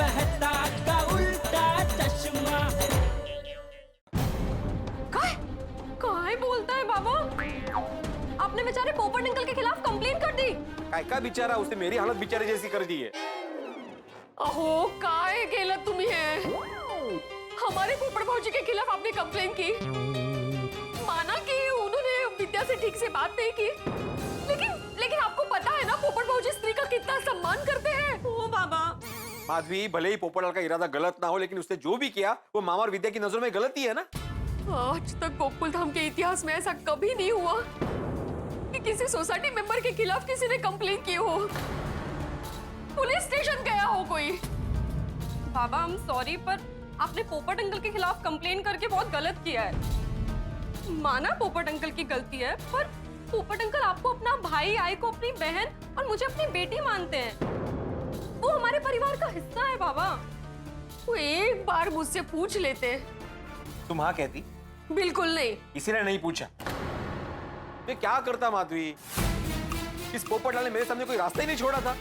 कहता का उल्टा चश्मा। काय बोलता है बाबा? आपने बेचारे पोपट अंकल के खिलाफ कंप्लेंट कर दी। काय का बिचारा, उसने मेरी हालत बिचारे जैसी कर दी है। अहो काय केलं तुम्ही हे? हमारे पोपट भाऊजी के खिलाफ आपने कंप्लेंट की। माना कि उन्होंने विद्या से ठीक से बात नहीं की, लेकिन आपको पता है ना पोपट भाऊजी स्त्री का कितना सम्मान करते हैं। ओ बाबा। माधवी, भले ही पोपटलाल का इरादा गलत ना हो, लेकिन उसने जो भी किया वो मामा और विद्या की नजरों में गलत ही है ना। आज तक गोकुल धाम के इतिहास में ऐसा कभी नहीं हुआ कि किसी सोसाइटी मेंबर के खिलाफ किसी ने कंप्लेंट की हो, पुलिस स्टेशन गया हो कोई। बाबा हम सॉरी, पर आपने पोपट अंकल के खिलाफ कंप्लेंट करके बहुत गलत किया है। माना पोपट अंकल की गलती है, पर पोपट अंकल आपको अपना भाई, आई को अपनी बहन और मुझे अपनी बेटी मानते हैं। वो हमारे परिवार का हिस्सा है बाबा। वो एक बार मुझसे पूछ लेते। तुम हाँ कहती? बिल्कुल नहीं। किसी ने नहीं पूछा। ये क्या करता माधवी? इस पोपटलाल ने मेरे सामने कोई रास्ता ही नहीं छोड़ा था।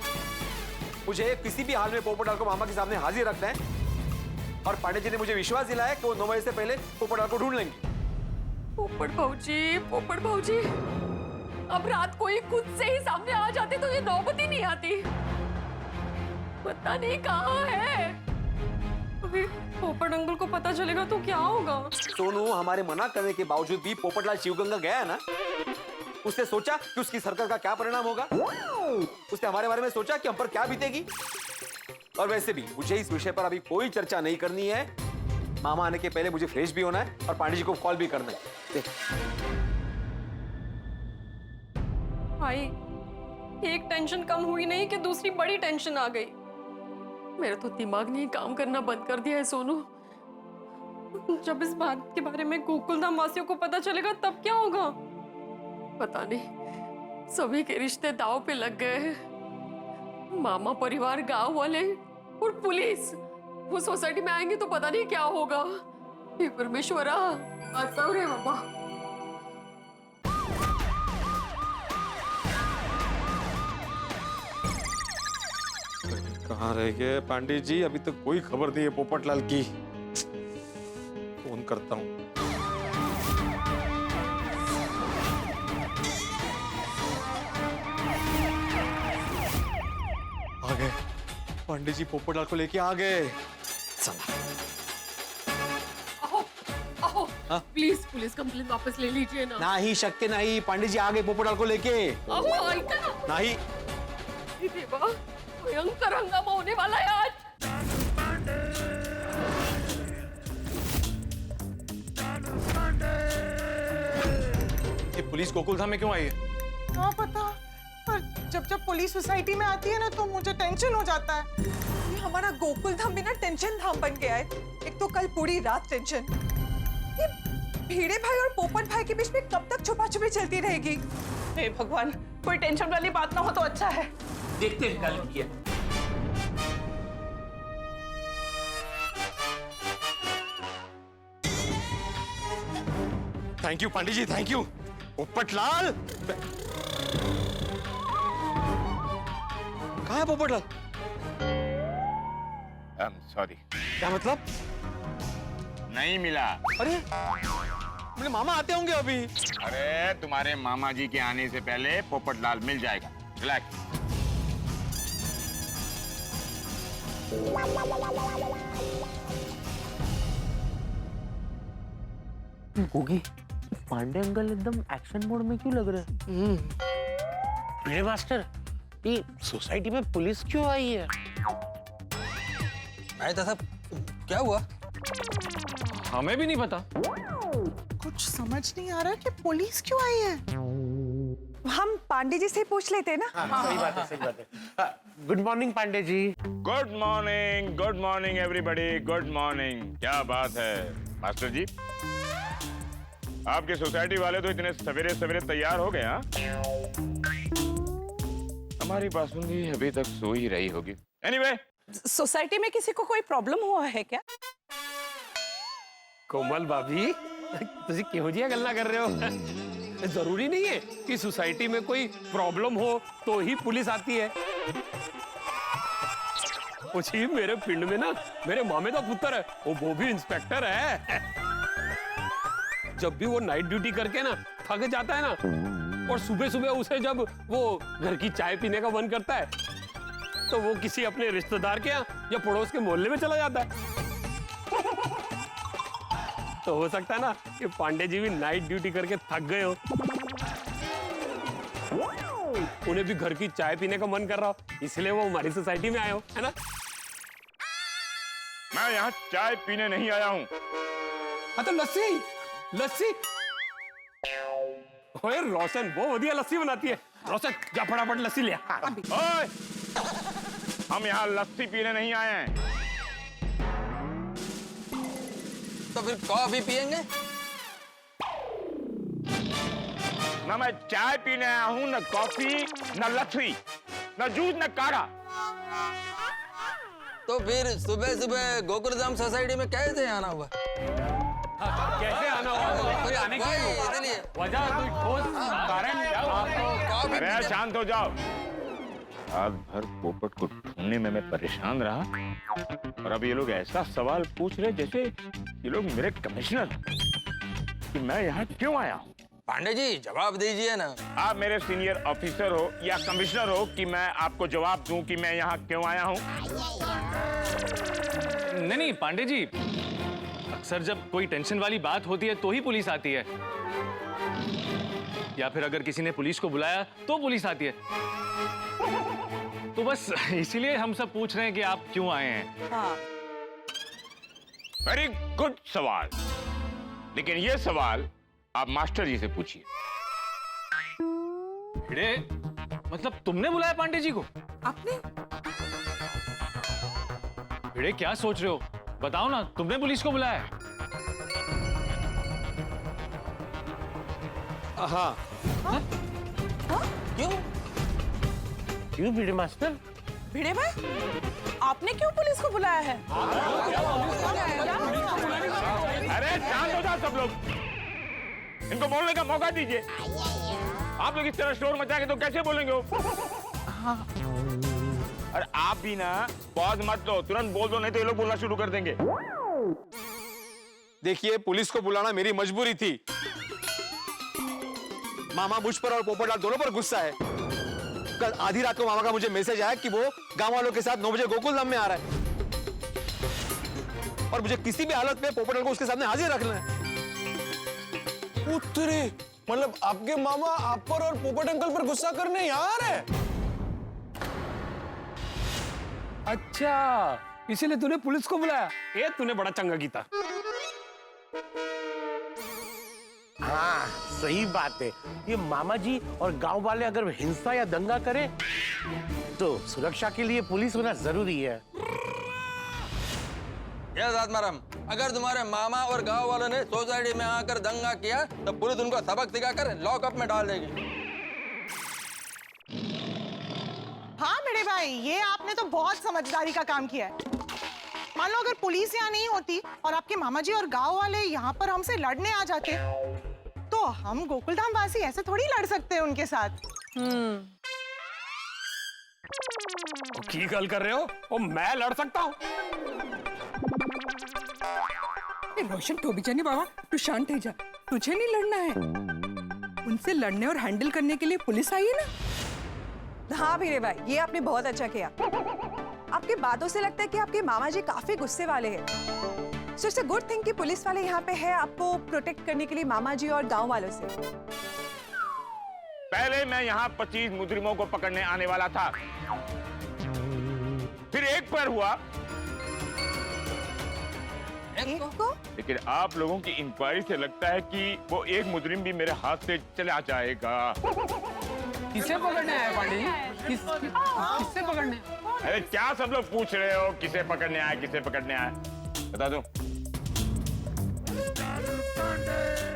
मुझे किसी भी हाल में पोपटलाल को मामा के सामने हाजिर रखना है, और पांडे जी ने मुझे विश्वास दिलाया कि वो 9 बजे से पहले पोपटलाल को ढूंढ लेंगे। पोपट भाऊजी, अब रात कोई खुद से ही सामने आ जाते तो ये नौबत ही नहीं आती। पता नहीं कहाँ है। अभी पोपट अंकल को पता चलेगा तो क्या होगा? सोनू, हमारे मना करने के बावजूद भी पोपटलाल शिवगंगा गया है ना। उसने सोचा कि उसकी हरकत का क्या परिणाम होगा। उसने हमारे बारे में सोचा कि हम पर क्या बीतेगी। और वैसे भी मुझे इस विषय पर अभी कोई चर्चा नहीं करनी है। मामा आने के पहले मुझे फ्रेश भी होना है और पांडे जी को कॉल भी करना है। भाई, एक टेंशन कम हुई नहीं कि दूसरी बड़ी टेंशन आ गई। मेरा तो दिमाग ने काम करना बंद कर दिया है सोनू। जब इस बात के बारे में गोकुल धाम वासियों को पता चलेगा तब क्या होगा? पता नहीं, सभी के रिश्ते दांव पे लग गए हैं। मामा परिवार, गांव वाले और पुलिस वो सोसाइटी में आएंगे तो पता नहीं क्या होगा। हे परमेश्वरा, आसाव रे बाबा। कहाँ रह गए पांडे जी? अभी तक कोई खबर नहीं है पोपटलाल की। फोन करता हूँ। आ गए पांडे जी, पोपटलाल को लेके आ गए। चला। अहो, प्लीज पुलिस कंप्लेंट वापस ले लीजिए ना। नहीं, शक्य नहीं। पांडे जी आ गए पोपटलाल को लेके। अहो, ऐका नहीं। देवा, भयंकर हंगामा होने वाला है आज। ये पुलिस गोकुल धाम में क्यों आई है? क्या पता, पर जब पुलिस सोसाइटी में आती है ना तो मुझे टेंशन हो जाता है। ये हमारा गोकुल धाम भी ना टेंशन धाम बन गया है। एक तो कल पूरी रात टेंशन। ये भीड़े भाई और पोपट भाई के बीच में कब तक छुपा छुपी चलती रहेगी? हे भगवान, कोई टेंशन वाली बात ना हो तो अच्छा है। देखते हैं कल किया। Thank you Pandey ji, thank you. Popatlal कहाँ है पोपटलाल? सॉरी, क्या मतलब? नहीं मिला। अरे मेरे मामा आते होंगे अभी। अरे तुम्हारे मामा जी के आने से पहले पोपटलाल मिल जाएगा। रिलैक्स। गोगी, पांडे अंकल एकदम एक्शन मोड में क्यों लग रहे हैं? भिड़े मास्टर, ये सोसाइटी में पुलिस क्यों आई है? अरे दादा, क्या हुआ? हमें भी नहीं पता। कुछ समझ नहीं आ रहा कि पुलिस क्यों आई है। हम पांडे जी से पूछ लेते हैं ना। सही बात है, सही बात है। Good morning Pandey ji. Good morning everybody, good morning. क्या बात है मास्टर जी, आपके सोसाइटी वाले तो इतने सवेरे सवेरे तैयार हो गए। हाँ, हमारी बासुंदी अभी तक सो ही रही होगी। एनीवे, सोसाइटी में किसी को कोई प्रॉब्लम हुआ है क्या? कोमल भाभी, तुझे क्यों जी गल्ला कर रहे हो? जरूरी नहीं है कि सोसाइटी में कोई प्रॉब्लम हो तो ही पुलिस आती है। वो जी मेरे पिंड में ना मेरे मामे का पुत्र है, वो भी इंस्पेक्टर है। जब भी वो नाइट ड्यूटी करके ना थक जाता है ना, और सुबह सुबह उसे जब वो घर की चाय पीने का मन करता है, तो वो किसी अपने रिश्तेदार के यहाँ या पड़ोस के मोहल्ले में चला जाता है। तो हो सकता है ना कि पांडे जी भी नाइट ड्यूटी करके थक गए हो, उन्हें भी घर की चाय पीने का मन कर रहा हो, इसलिए वो हमारी सोसाइटी में आए हो, है ना? मैं यहाँ चाय पीने नहीं आया हूँ। हाँ तो लस्सी लस्सी। ओए रोशन वो बढ़िया लस्सी बनाती है। रोशन जा फटाफट लस्सी ले आ। ओए, हम यहाँ लस्सी पीने नहीं आए हैं। तो फिर कॉफी पियेंगे? ना मैं चाय पीने आया हूँ, न कॉफी, न लस्सी, न जूस, न काढ़ा। तो फिर सुबह सुबह गोकुलधाम सोसाइटी में कैसे आना हुआ? कैसे आना होगा? कोई आने की इसलिए वजह कोई ठोस कारण आपको? कॉफी अरे यार शांत हो जाओ। रात भर पोपट को ढूंढने में मैं परेशान रहा, और अब ये लोग ऐसा सवाल पूछ रहे जैसे ये लोग मेरे कमिश्नर कि मैं यहाँ क्यों आया हूँ। पांडे जी जवाब दीजिए ना। आप मेरे सीनियर ऑफिसर हो या कमिश्नर हो कि मैं आपको जवाब दूं कि मैं यहाँ क्यों आया हूँ? नहीं पांडे जी, अक्सर जब कोई टेंशन वाली बात होती है तो ही पुलिस आती है, या फिर अगर किसी ने पुलिस को बुलाया तो पुलिस आती है। तो बस इसीलिए हम सब पूछ रहे हैं कि आप क्यों आए हैं। हाँ। वेरी गुड सवाल, लेकिन ये सवाल आप मास्टर जी से पूछिए। भिड़े, मतलब तुमने बुलाया पांडे जी को? आपने? भिड़े क्या सोच रहे हो, बताओ ना, तुमने पुलिस को बुलाया है? हाँ। क्यों? क्यों भिड़े मास्टर? भिड़े भाई, आपने क्यों पुलिस को बुलाया है? अरे शांत हो जाओ सब लोग, इनको बोलने का मौका दीजिए। आप लोग इस तरह शोर मचाएंगे तो कैसे बोलेंगे वो? अरे आप भी ना पॉज मत लो, तुरंत बोल दो, नहीं तो ये लोग बोलना शुरू कर देंगे। देखिए, पुलिस को बुलाना मेरी मजबूरी थी। मामा मुझ पर और पोपटलाल दोनों पर गुस्सा है। कल आधी रात को मामा का मुझे मैसेज आया कि वो गांव वालों के साथ 9 बजे गोकुलधाम में आ रहा है, और मुझे किसी भी हालत में पोपटलाल को उसके सामने हाजिर रखना है। उत्तरी, मतलब आपके मामा आप पर और पोपट अंकल पर गुस्सा करने यहाँ आ रहे हैं? अच्छा, इसीलिए तूने पुलिस को बुलाया। ये तूने बड़ा चंगा कीता। हाँ सही बात है। ये मामा जी और गांव वाले अगर हिंसा या दंगा करें तो सुरक्षा के लिए पुलिस होना जरूरी है। यस आत्माराम, अगर तुम्हारे मामा और गांव वालों ने सोसाइटी में आकर दंगा किया तो पुलिस उनको सबक सिखाकर लॉकअप में डाल देगी। हाँ मेरे भाई, ये आपने तो बहुत समझदारी का काम किया है। मान लो अगर पुलिस यहाँ नहीं होती और आपके मामा जी और गांव वाले यहाँ पर हमसे लड़ने आ जाते, तो हम गोकुलधाम वासी ऐसे थोड़ी लड़ सकते हैं उनके साथ। की गल कर रहे हो? ओ, मैं लड़ सकता हूँ? रोशन तो भी जाने बाबा, तू शांत हो जा, तुझे नहीं लड़ना है। उनसे लड़ने और हैंडल करने के लिए पुलिस आई है ना। हाँ भिड़े भाई, ये आपने बहुत अच्छा किया। आपकी बातों से लगता है कि आपके मामा जी काफी गुस्से वाले हैं। So it's a good thing कि पुलिस वाले यहाँ पे है आपको प्रोटेक्ट करने के लिए मामा जी और गांव वालों से। पहले मैं यहाँ 25 मुजरिमों को पकड़ने आने वाला था, फिर एक पर हुआ, लेकिन आप लोगों की इंक्वायरी से लगता है कि वो एक मुजरिम भी मेरे हाथ से चला जाएगा। किसे पकड़ने आए पांडे जी? किससे पकड़ने? अरे क्या सब लोग पूछ रहे हो किसे पकड़ने आए, किसे पकड़ने आए? बता दो।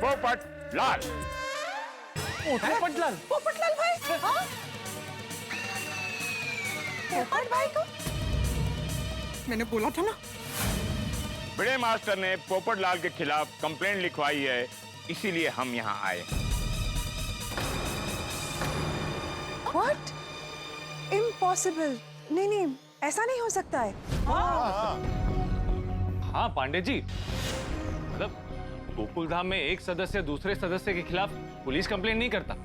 पोपटलाल। पोपटलाल? पोपटलाल भाई? हाँ? पोपट भाई को? मैंने बोला था ना। बड़े मास्टर ने पोपटलाल के खिलाफ कंप्लेंट लिखवाई है, इसीलिए हम यहाँ आए। What? Impossible. नहीं, ऐसा नहीं हो सकता है। हाँ पांडे जी, मतलब गोकुल धाम में एक सदस्य दूसरे सदस्य के खिलाफ पुलिस कंप्लेंट नहीं करता।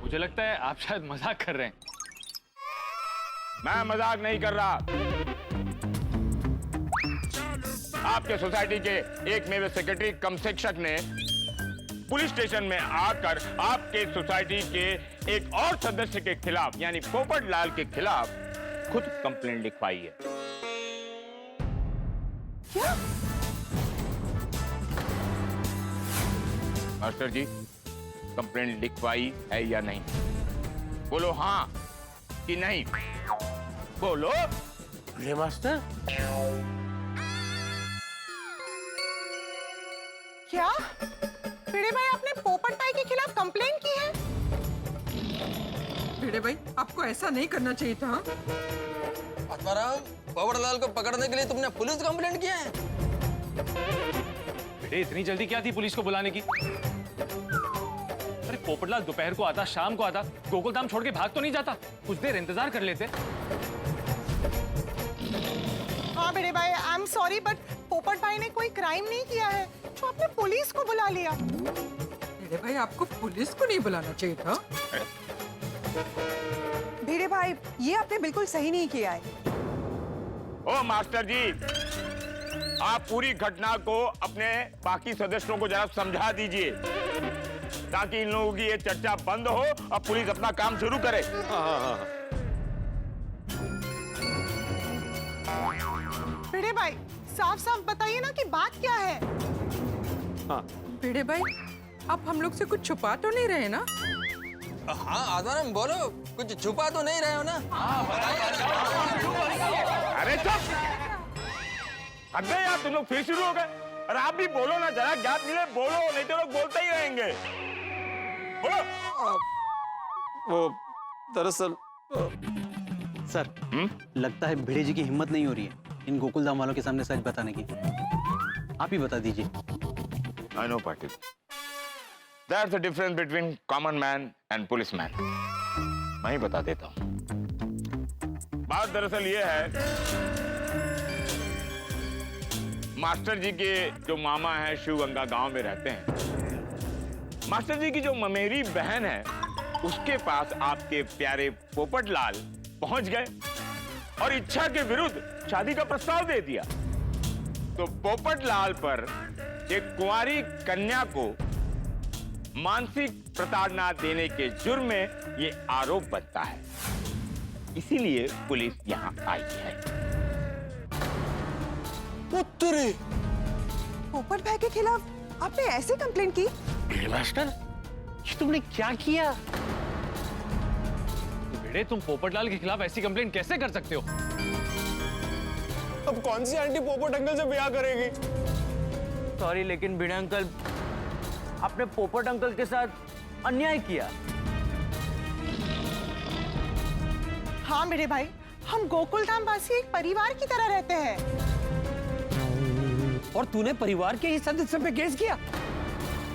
मुझे लगता है आप शायद मजाक कर रहे हैं। मैं मजाक नहीं कर रहा। आपके सोसाइटी के एक मेरे सेक्रेटरी कम शिक्षक ने पुलिस स्टेशन में आकर आपके सोसाइटी के एक और सदस्य के खिलाफ यानी पोपट लाल के खिलाफ खुद कंप्लेंट लिखवाई है। क्या? मास्टर जी, कंप्लेंट लिखवाई है या नहीं? बोलो हाँ कि नहीं, बोलो। भिड़े मास्टर, क्या भिड़े भाई आपने पोपट भाई के खिलाफ कंप्लेंट की है? भिड़े भाई आपको ऐसा नहीं करना चाहिए था। आत्माराम, पोपटलाल को पकड़ने के लिए तुमने पुलिस कंप्लेंट किया है? बेटे इतनी जल्दी क्या थी पुलिस को बुलाने की? अरे पोपटलाल दोपहर को आता, शाम को आता, गोकुल धाम छोड़ के भाग तो नहीं जाता। कुछ देर इंतजार कर लेते। हाँ भिड़े भाई, आई एम सॉरी बट पोपट भाई ने कोई क्राइम नहीं किया है जो आपने पुलिस को बुला लिया। भिड़े भाई आपको पुलिस को नहीं बुलाना चाहिए था। भिड़े भाई ये आपने बिल्कुल सही नहीं किया है। ओ मास्टर जी, आप पूरी घटना को अपने बाकी सदस्यों को जरा समझा दीजिए ताकि इन लोगों की ये चर्चा बंद हो और पुलिस अपना काम शुरू करे। भिड़े भाई साफ साफ बताइए ना कि बात क्या है? भिड़े भाई आप हम लोग से कुछ छुपा तो नहीं रहे ना? हाँ आत्माराम बोलो, कुछ छुपा तो नहीं रहे हो ना? अरे चुप! हद गए यार, तुम लोग फिर शुरू हो गए। अरे आप भी बोलो ना, जरा गैप मिले बोलो, नहीं तो लोग बोलते ही रहेंगे। बोलो। वो दरअसल सर, लगता है भिड़े जी की हिम्मत नहीं हो रही है इन गोकुल धाम वालों के सामने सच बताने की। आप ही बता दीजिए। I know, Patil. That's the difference between common man and policeman. मैं ही बता देता हूँ। बात दरअसल ये है, मास्टर जी के जो मामा हैं शिवगंगा गांव में रहते हैं। मास्टर जी की जो ममेरी बहन है उसके पास आपके प्यारे पोपटलाल पहुंच गए और इच्छा के विरुद्ध शादी का प्रस्ताव दे दिया। तो पोपटलाल पर एक कुंवारी कन्या को मानसिक प्रताड़ना देने के जुर्म में ये आरोप बनता है। इसीलिए पुलिस यहाँ आई है। उत्तरी पोपट भाई के खिलाफ आपने ऐसे कंप्लेंट की? भिड़े मास्टर, ये तुमने क्या किया? बेटे तुम पोपटलाल के खिलाफ ऐसी कंप्लेंट कैसे कर सकते हो? अब कौन सी आंटी पोपट अंकल से ब्याह करेगी? सॉरी लेकिन भिड़े अंकल, आपने पोपट अंकल के साथ अन्याय किया। हाँ भिड़े भाई, हम गोकुल धाम वासी एक परिवार की तरह रहते हैं। और तूने परिवार के ही सदस्य पे केस किया?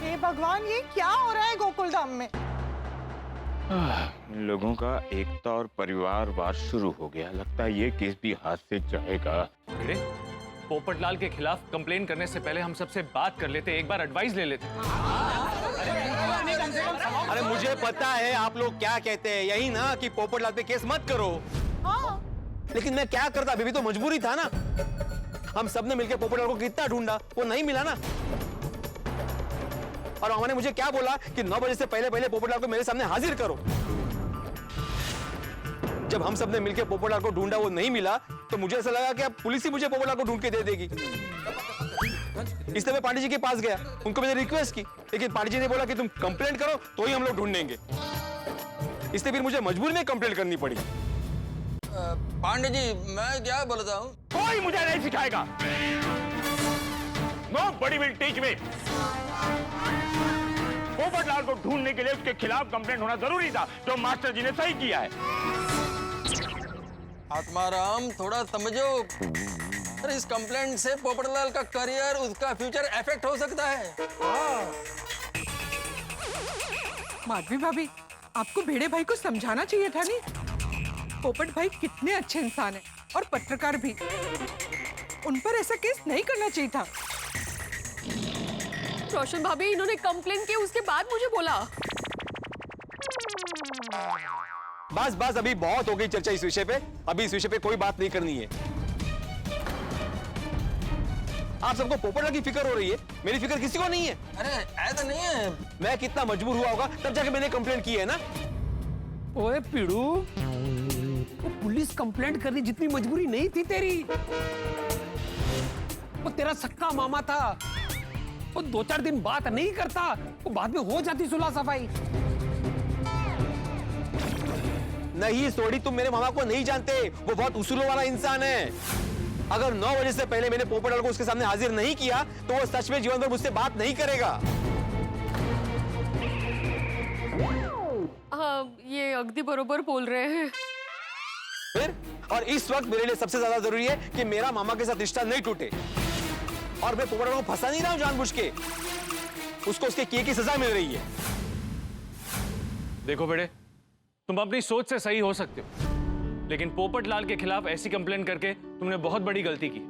हे भगवान, ये क्या हो रहा है गोकुल धाम में? इन लोगों का एकता और परिवारवाद शुरू हो गया। लगता है ये केस भी हाथ से जाएगा। बेटे पोपटलाल के खिलाफ कंप्लेन करने से पहले हम सबसे बात कर लेते, एक बार एडवाइस ले लेते। अरे मुझे पता है आप लोग क्या कहते हैं, यही ना कि पोपटलाल पे केस मत करो। हाँ लेकिन मैं क्या करता, अभी भी तो मजबूरी था ना। हम सबने मिलकर पोपटलाल को कितना ढूंढा, वो नहीं मिला ना। और उन्होंने मुझे क्या बोला कि 9 बजे से पहले पहले पोपटलाल को मेरे सामने हाजिर करो। जब हम सबने मिलकर पोपटलाल को ढूंढा, वो नहीं मिला, तो मुझे ऐसा लगा कि अब पुलिस ही मुझे पोपटलाल को ढूंढ के दे देगी। इसलिए मैं पांडे जी के पास गया, उनको मैंने रिक्वेस्ट की, लेकिन पांडे जी ने बोला कि तुम कंप्लेंट करो तो ही हम लोग ढूंढेंगे। इसलिए फिर मुझे मजबूरी में कंप्लेंट करनी पड़ी। पांडे जी मैं क्या बोलता हूँ? कोई मुझे नहीं सिखाएगा। Nobody will teach me. Popatlal को ढूंढने के लिए उसके खिलाफ कंप्लेंट होना जरूरी था, जो मास्टर जी ने सही किया है। आत्माराम थोड़ा समझो। अरे इस कंप्लेंट से पोपटलाल का करियर, उसका फ्यूचर इफेक्ट हो सकता है। माधवी भाभी आपको भिड़े भाई को समझाना चाहिए था नहीं? पोपट भाई कितने अच्छे इंसान हैं और पत्रकार भी। उन पर ऐसा केस नहीं करना चाहिए था। रोशन भाभी, इन्होंने कंप्लेन की, उसके बाद मुझे बोला। बस बस, अभी बहुत हो गई चर्चा इस विषय पे। अभी इस विषय पे कोई बात नहीं करनी है। आप सबको पोपटलाल की फिक्र हो रही है, मेरी फिक्र किसी को नहीं है। अरे ऐसा नहीं है। मैं कितना मजबूर हुआ होगा तब जाके मैंने कंप्लेंट की है ना। ओए पीड़ू, वो पुलिस कंप्लेंट करनी जितनी मजबूरी नहीं थी तेरी। वो तेरा सक्का मामा था, वो 2-4 दिन बात नहीं करता, वो बाद में हो जाती सुलह सफाई। नहीं सोडी, तुम मेरे मामा को नहीं जानते, वो बहुत उसूलों वाला इंसान है। अगर 9 बजे से पहले मैंने पोपटलाल को उसके सामने हाजिर नहीं किया तो वो सच में जीवन भर मुझसे बात नहीं करेगा। हाँ, ये अगदी बरोबर बोल रहे हैं। फिर और इस वक्त मेरे लिए सबसे ज्यादा जरूरी है कि मेरा मामा के साथ रिश्ता नहीं टूटे। और मैं पोपटलाल को फंसा नहीं रहा हूं जानबूझ के, उसको उसके किए की सजा मिल रही है। देखो बेटे, तुम अपनी सोच से सही हो सकते हो, लेकिन पोपटलाल के खिलाफ ऐसी कंप्लेन करके तुमने बहुत बड़ी गलती की।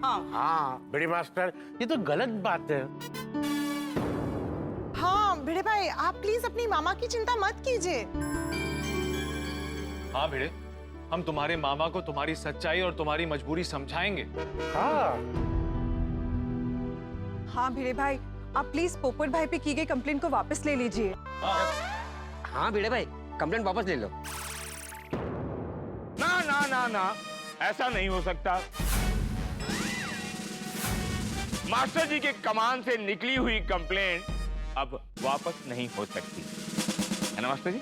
हाँ बड़े मास्टर, ये तो गलत बात है। हाँ भिड़े भाई, आप प्लीज अपनी मामा की चिंता मत कीजिए। हाँ भिड़े, हम तुम्हारे मामा को तुम्हारी सच्चाई और तुम्हारी मजबूरी समझाएंगे। हाँ भिड़े भाई, आप प्लीज पोपट भाई पे की गई कंप्लेन को वापस ले लीजिए। हाँ भिड़े भाई, कंप्लेंट वापस ले लो। ना ना ना ना, ऐसा नहीं हो सकता। मास्टर जी के कमान से निकली हुई कंप्लेंट अब वापस नहीं हो सकती, है ना मास्टर जी?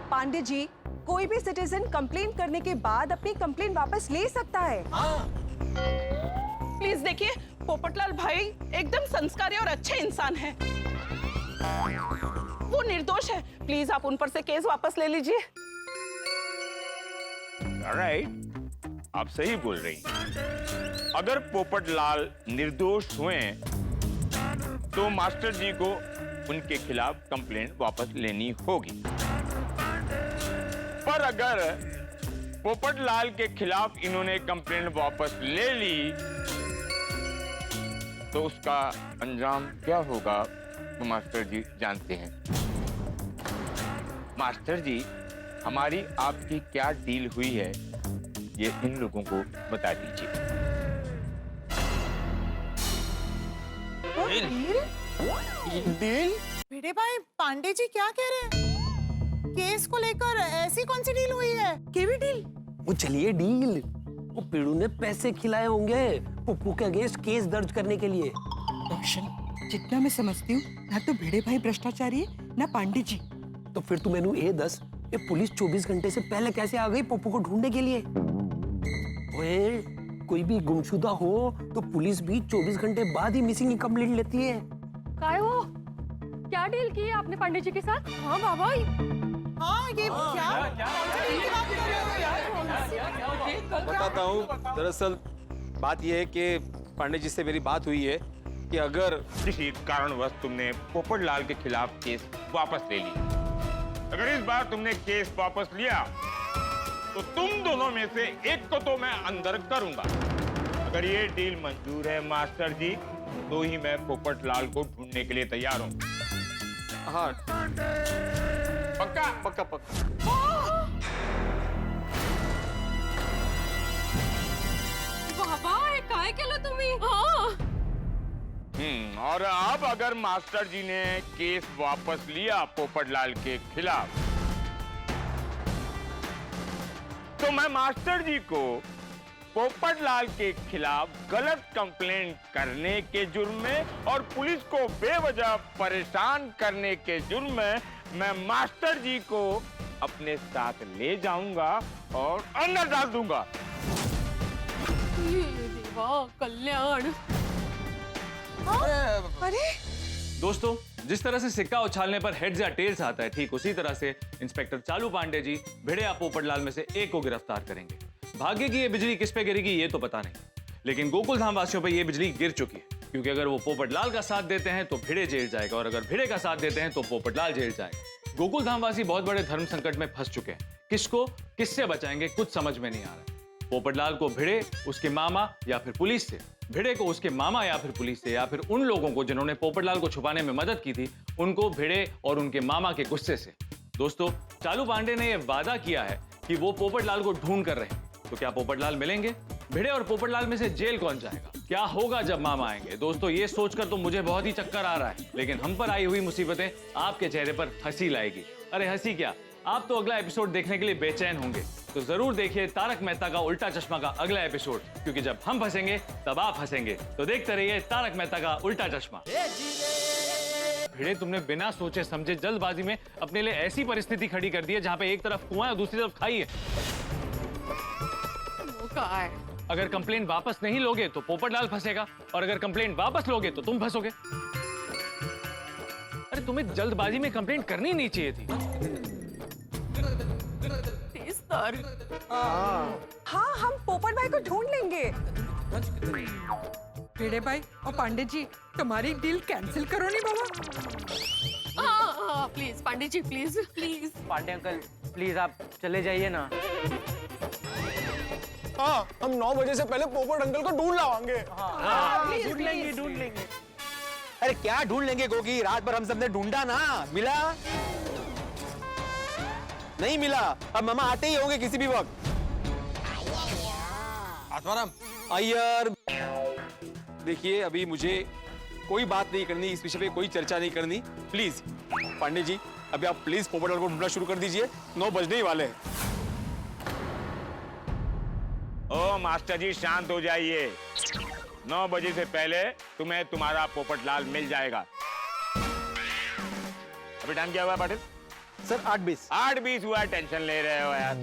पांडे जी, कोई भी सिटीजन कंप्लेन करने के बाद अपनी कंप्लेन वापस ले सकता है। प्लीज देखिए, पोपटलाल भाई एकदम संस्कारी और अच्छे इंसान हैं। वो निर्दोष है, प्लीज आप उन पर से केस वापस ले लीजिए। राइट, आप सही बोल रही हैं। अगर पोपटलाल निर्दोष हुए तो मास्टर जी को उनके खिलाफ कंप्लेंट वापस लेनी होगी। पर अगर पोपटलाल के खिलाफ इन्होंने कंप्लेंट वापस ले ली तो उसका अंजाम क्या होगा तो मास्टर जी जानते हैं। मास्टर जी, हमारी आपकी क्या डील हुई है ये इन लोगों को बता दीजिए। डील? भिड़े भाई, पांडे जी क्या कह रहे हैं? केस को लेकर ऐसी कौन सी डील हुई है? केवी डील? वो चलिए डील, वो पीड़ू ने पैसे खिलाए होंगे पप्पू के अगेंस्ट केस दर्ज करने के लिए। रोशन, जितना मैं समझती हूँ, ना तो भिड़े भाई भ्रष्टाचारी है, ना पांडे जी। तो फिर तू मैनू ये दस, ये पुलिस 24 घंटे से पहले कैसे आ गई पप्पू को ढूंढने के लिए? ओए, कोई भी गुमशुदा हो तो पुलिस भी 24 घंटे बाद ही मिसिंग की कंप्लेंट लेती है। काय हो? क्या डील की है आपने पांडे जी के साथ? हाँ बाबा, हाँ ये क्या डील की बात कर रहे हो? बताता हूँ। दरअसल बात यह है कि पांडे जी से मेरी बात हुई है कि अगर किसी कारणवश तुमने पोपटलाल के खिलाफ केस वापस ले ली, अगर इस बार तुमने केस वापस लिया तो तुम दोनों में से एक को तो मैं अंदर करूंगा। अगर ये डील मंजूर है मास्टर जी, तो ही मैं पोपटलाल को ढूंढने के लिए तैयार हूँ। हाँ, पक्का? पक्का पक्का। बाबा, हे काय केलं तुम्ही? हाँ। और अब अगर मास्टर जी ने केस वापस लिया पोपटलाल के खिलाफ, तो मैं मास्टर जी को पोपटलाल के खिलाफ गलत कंप्लेंट करने के जुर्म में और पुलिस को बेवजह परेशान करने के जुर्म में मैं मास्टर जी को अपने साथ ले जाऊंगा और अंदर डाल दूंगा। ये देवा, कल्याण। अरे दोस्तों, जिस तरह से सिक्का उछालने पर हेड्स या टेल्स आता है, ठीक उसी तरह से इंस्पेक्टर चालू पांडे जी भिड़े या पोपटलाल में से एक को गिरफ्तार करेंगे। भाग्य की ये बिजली किस पे गिरेगी ये तो पता नहीं, लेकिन गोकुल धाम वासियों पे ये बिजली गिर चुकी है। क्योंकि अगर वो पोपटलाल का साथ देते हैं तो भिड़े जेल जाएगा, और अगर भिड़े का साथ देते हैं तो पोपटलाल जेल जाएगा। गोकुल धाम वासी बहुत बड़े धर्म संकट में फंस चुके हैं। किसको किससे बचाएंगे कुछ समझ में नहीं आ रहा। पोपटलाल को भिड़े उसके मामा या फिर पुलिस से, भिड़े को उसके मामा या फिर पुलिस से, या फिर उन लोगों को जिन्होंने पोपटलाल को छुपाने में मदद की थी, उनको भिड़े और उनके मामा के गुस्से से। दोस्तों, चालू पांडे ने यह वादा किया है कि वो पोपटलाल को ढूंढ कर रहे हैं, तो क्या पोपटलाल मिलेंगे? भिड़े और पोपटलाल में से जेल कौन जाएगा? क्या होगा जब मामा आएंगे? दोस्तों, ये सोचकर तो मुझे बहुत ही चक्कर आ रहा है, लेकिन हम पर आई हुई मुसीबतें आपके चेहरे पर हंसी लाएगी। अरे हंसी क्या, आप तो अगला एपिसोड देखने के लिए बेचैन होंगे, तो जरूर देखिए तारक मेहता का उल्टा चश्मा का अगला एपिसोड, क्योंकि जब हम फंसेंगे तब आप हंसेंगे। तो देखते रहिए तारक मेहता का उल्टा चश्मा। भिड़े, तुमने बिना सोचे समझे जल्दबाजी में अपने लिए ऐसी परिस्थिति खड़ी कर दी है जहां पे एक तरफ कुआं है और दूसरी तरफ खाई है। वो कहा है। अगर कंप्लेंट वापस नहीं लोगे तो पोपटलाल फंसेगा, और अगर कंप्लेंट वापस लोगे तो तुम फंसोगे। अरे तुम्हें जल्दबाजी में कंप्लेंट करनी नहीं चाहिए थी। हाँ, हम पोपट भाई को ढूंढ लेंगे। भिड़े भाई और पांडे जी, तुम्हारी डील कैंसिल करो नहीं बाबा। हाँ, please Pandey ji, please please. Pandey uncle please आप चले जाइए ना। हाँ, हम 9 बजे से पहले पोपट अंकल को ढूंढ लावांगे। ढूंढ लेंगे। अरे क्या ढूंढ लेंगे गोगी, रात भर हम सबने ढूंढा ना, मिला नहीं मिला। अब मामा आते ही होंगे किसी भी वक्त। आत्माराम, अय्यर, देखिए अभी मुझे कोई बात नहीं करनी, इस विषय पे कोई चर्चा नहीं करनी। प्लीज पांडे जी, अभी आप प्लीज पोपटलाल को ढूंढना शुरू कर दीजिए, 9 बजने ही वाले हैं। ओ मास्टर जी, शांत हो जाइए। 9 बजे से पहले तुम्हें तुम्हारा पोपटलाल मिल जाएगा। अभी टाइम क्या हुआ पाटिल? सर 8:20। 8:20 हुआ, टेंशन ले रहे हो यार।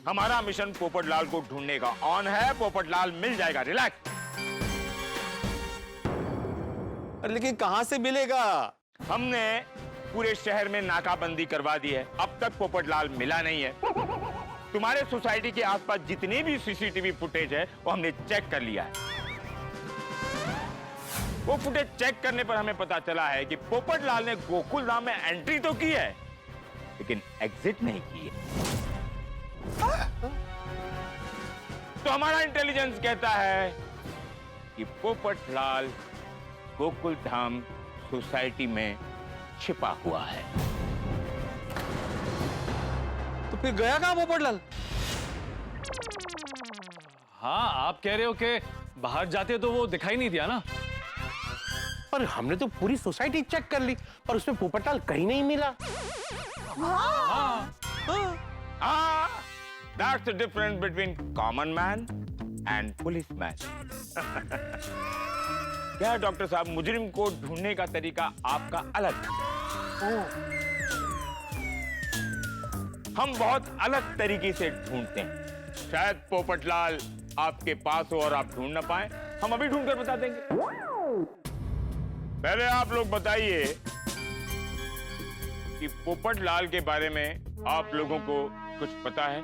हमारा मिशन पोपटलाल को ढूंढने का ऑन है, पोपटलाल मिल जाएगा, रिलैक्स। लेकिन कहां से मिलेगा? हमने पूरे शहर में नाकाबंदी करवा दी है, अब तक पोपटलाल मिला नहीं है। तुम्हारे सोसाइटी के आसपास जितने भी सीसीटीवी फुटेज है वो हमने चेक कर लिया है। वो फुटेज चेक करने पर हमें पता चला है कि पोपटलाल ने गोकुल धाम में एंट्री तो की है, लेकिन एग्जिट नहीं की है। तो हमारा इंटेलिजेंस कहता है कि पोपटलाल गोकुल धाम सोसाइटी में छिपा हुआ है। तो फिर गया कहां पोपटलाल? हाँ, आप कह रहे हो कि बाहर जाते तो वो दिखाई नहीं दिया ना। पर हमने तो पूरी सोसाइटी चेक कर ली और उसमें पोपटलाल कहीं नहीं मिला। That's the difference between common man and policeman. क्या डॉक्टर साहब, मुजरिम को ढूंढने का तरीका आपका अलग है। हम बहुत अलग तरीके से ढूंढते हैं। शायद पोपटलाल आपके पास हो और आप ढूंढ ना पाए, हम अभी ढूंढ कर बता देंगे। पहले आप लोग बताइए कि पोपटलाल के बारे में आप लोगों को कुछ पता है?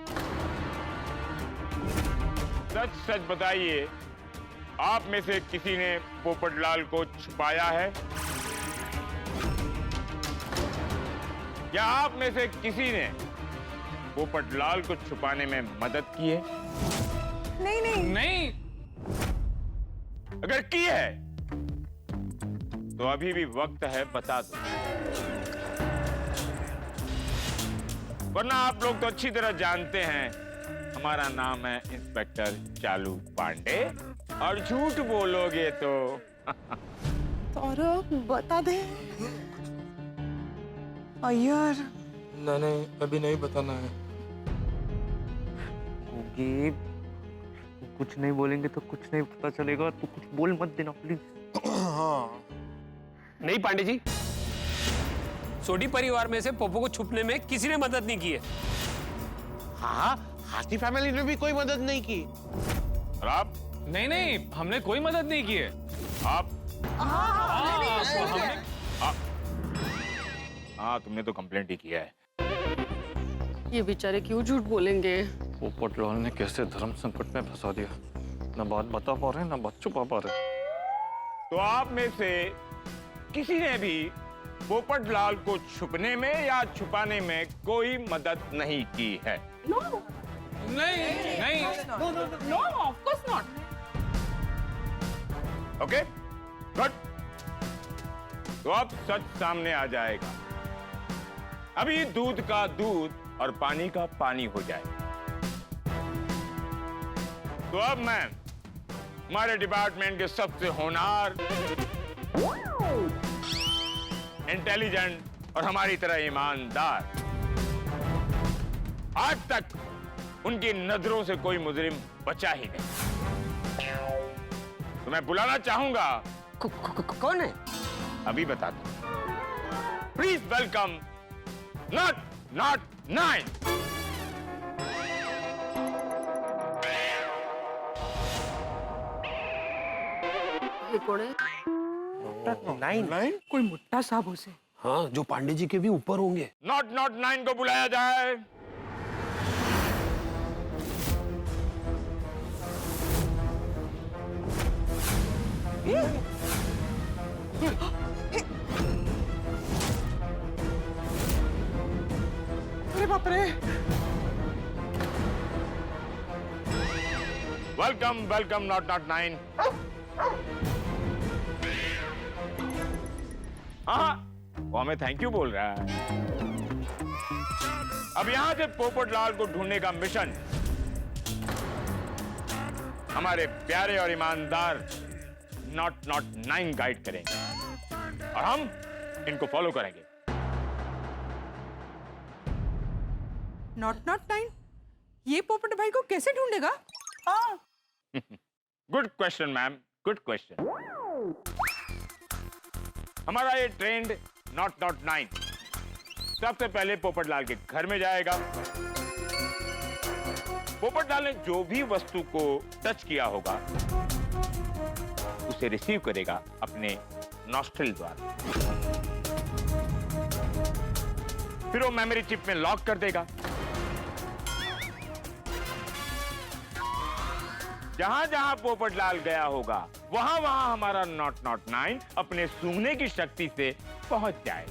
सच सच बताइए, आप में से किसी ने पोपटलाल को छुपाया है? या आप में से किसी ने पोपटलाल को छुपाने में मदद की है? नहीं नहीं नहीं। अगर की है तो अभी भी वक्त है, बता दो, वरना आप लोग तो अच्छी तरह जानते हैं हमारा नाम है इंस्पेक्टर चालू पांडे, और झूठ बोलोगे तो तारक बता दे। अय्यर, नहीं, अभी नहीं बताना है। गोगी, कुछ नहीं बोलेंगे तो कुछ नहीं पता चलेगा, तो कुछ बोल मत देना प्लीज। हाँ, नहीं पांडे जी, सोडी परिवार में से पोपो को छुपने में किसी ने मदद नहीं की है। हाँ, हाथी फैमिली ने भी कोई मदद नहीं की। और आप? नहीं नहीं, हमने कोई मदद नहीं की है। आप? हाँ, तुमने तो कंप्लेंट ही किया है। ये बेचारे क्यों झूठ बोलेंगे? पोपटलाल ने कैसे धर्म संकट में फंसा दिया, ना बात बता पा रहे ना बात छुपा पा रहे। तो आप में से किसी ने भी पोपटलाल को छुपने में या छुपाने में कोई मदद नहीं की है? नहीं no of course not. Okay, good. तो अब सच सामने आ जाएगा। अभी दूध का दूध और पानी का पानी हो जाएगा। तो अब मैं हमारे डिपार्टमेंट के सबसे होनहार, इंटेलिजेंट और हमारी तरह ईमानदार, आज तक उनकी नजरों से कोई मुजरिम बचा ही नहीं, तो मैं बुलाना चाहूंगा। कौन है? अभी बताता हूं। Please welcome not 9। नाइन? कोई मुट्टा साहब हो से। हाँ, जो पांडे जी के भी ऊपर होंगे। नॉट 9 को बुलाया जाए। अरे बाप रे। Welcome not 9। हाँ, वो हमें थैंक यू बोल रहा है। अब यहां से पोपटलाल को ढूंढने का मिशन हमारे प्यारे और ईमानदार नॉट 9 गाइड करेंगे और हम इनको फॉलो करेंगे। नॉट 9 ये पोपट भाई को कैसे ढूंढेगा? हाँ good question ma'am, good question. हमारा ये ट्रेंड नॉट 9 सबसे पहले पोपटलाल के घर में जाएगा। पोपटलाल ने जो भी वस्तु को टच किया होगा उसे रिसीव करेगा अपने नॉस्ट्रिल द्वारा, फिर वो मेमोरी चिप में लॉक कर देगा। जहां जहां पोपटलाल गया होगा वहां वहां हमारा नॉट 9 अपने सूंघने की शक्ति से पहुंच जाए।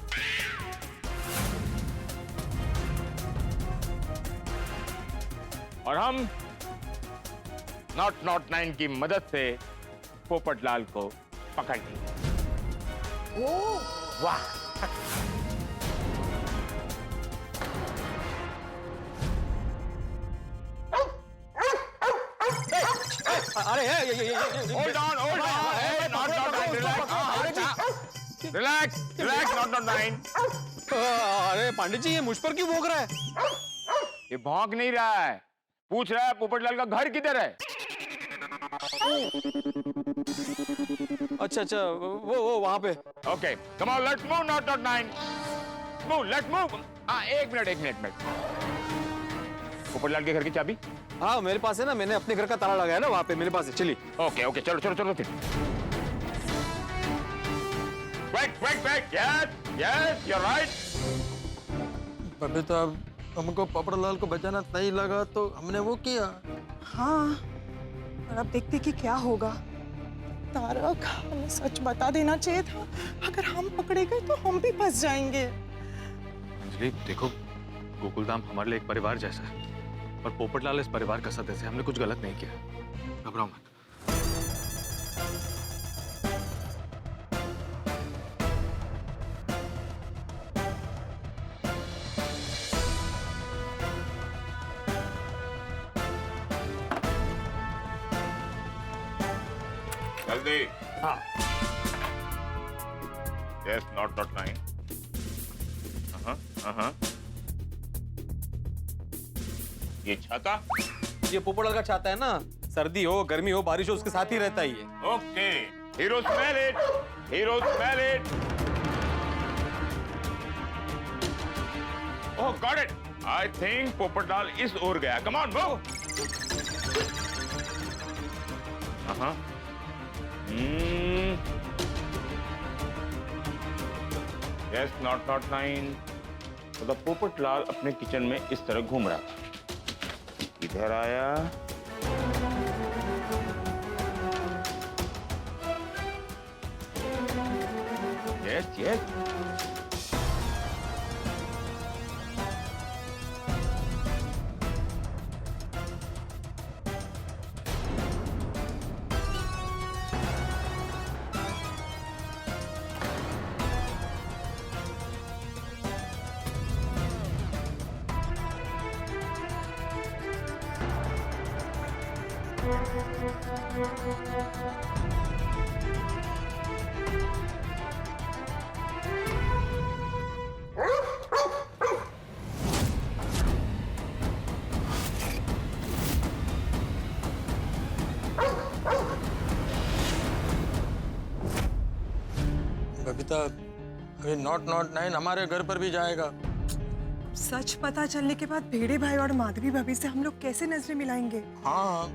और हम नॉट 9 की मदद से पोपटलाल को पकड़ लेंगे। वाह! अरे Hold on, not 9, relax, not 9। अरे पांडित जी, ये मुझ पर क्यों भौंक रहा है? ये भौंक नहीं रहा है, पूछ रहा है पोपटलाल का घर किधर है। अच्छा, वो वहां पे। Okay, come on, let's move not 9। Move, let's move. एक मिनट। पोपटलाल के घर की चाबी? हाँ, मेरे पास है ना, मैंने अपने घर का ताला लगाया ना वहां पे, मेरे पास है। चलिए। ओके, चलो फिर। Wait, yes, you're right। Babita, हमको पोपटलाल को बचाना नहीं लगा तो हमने वो किया। हाँ, और अब देखते कि क्या होगा। तारक, हमें सच बता देना चाहिए था। अगर हम पकड़े गए तो हम भी फंस जाएंगे। अंजलि, देखो, गोकुलधाम हमारे लिए एक परिवार जैसा है और पोपटलाल इस परिवार का सदस्य है। हमने कुछ गलत नहीं किया, घबराओ मत। जल्दी। हाँ। Yes, not 9। ये छाता? ये पोपटलाल का छाता है ना, सर्दी हो गर्मी हो बारिश हो उसके साथ ही रहता ही है। Okay, hero smell it. Oh, got it. I think Popatlal इस ओर गया। Come on, move. Yes, not 9। मतलब पोपटलाल अपने किचन में इस तरह घूम रहा था। इधर आया, यस यस। बबीता, अभी नॉट 9 हमारे घर पर भी जाएगा। सच पता चलने के बाद भेड़े भाई और माधवी भाभी से हम लोग कैसे नजरें मिलाएंगे? हाँ,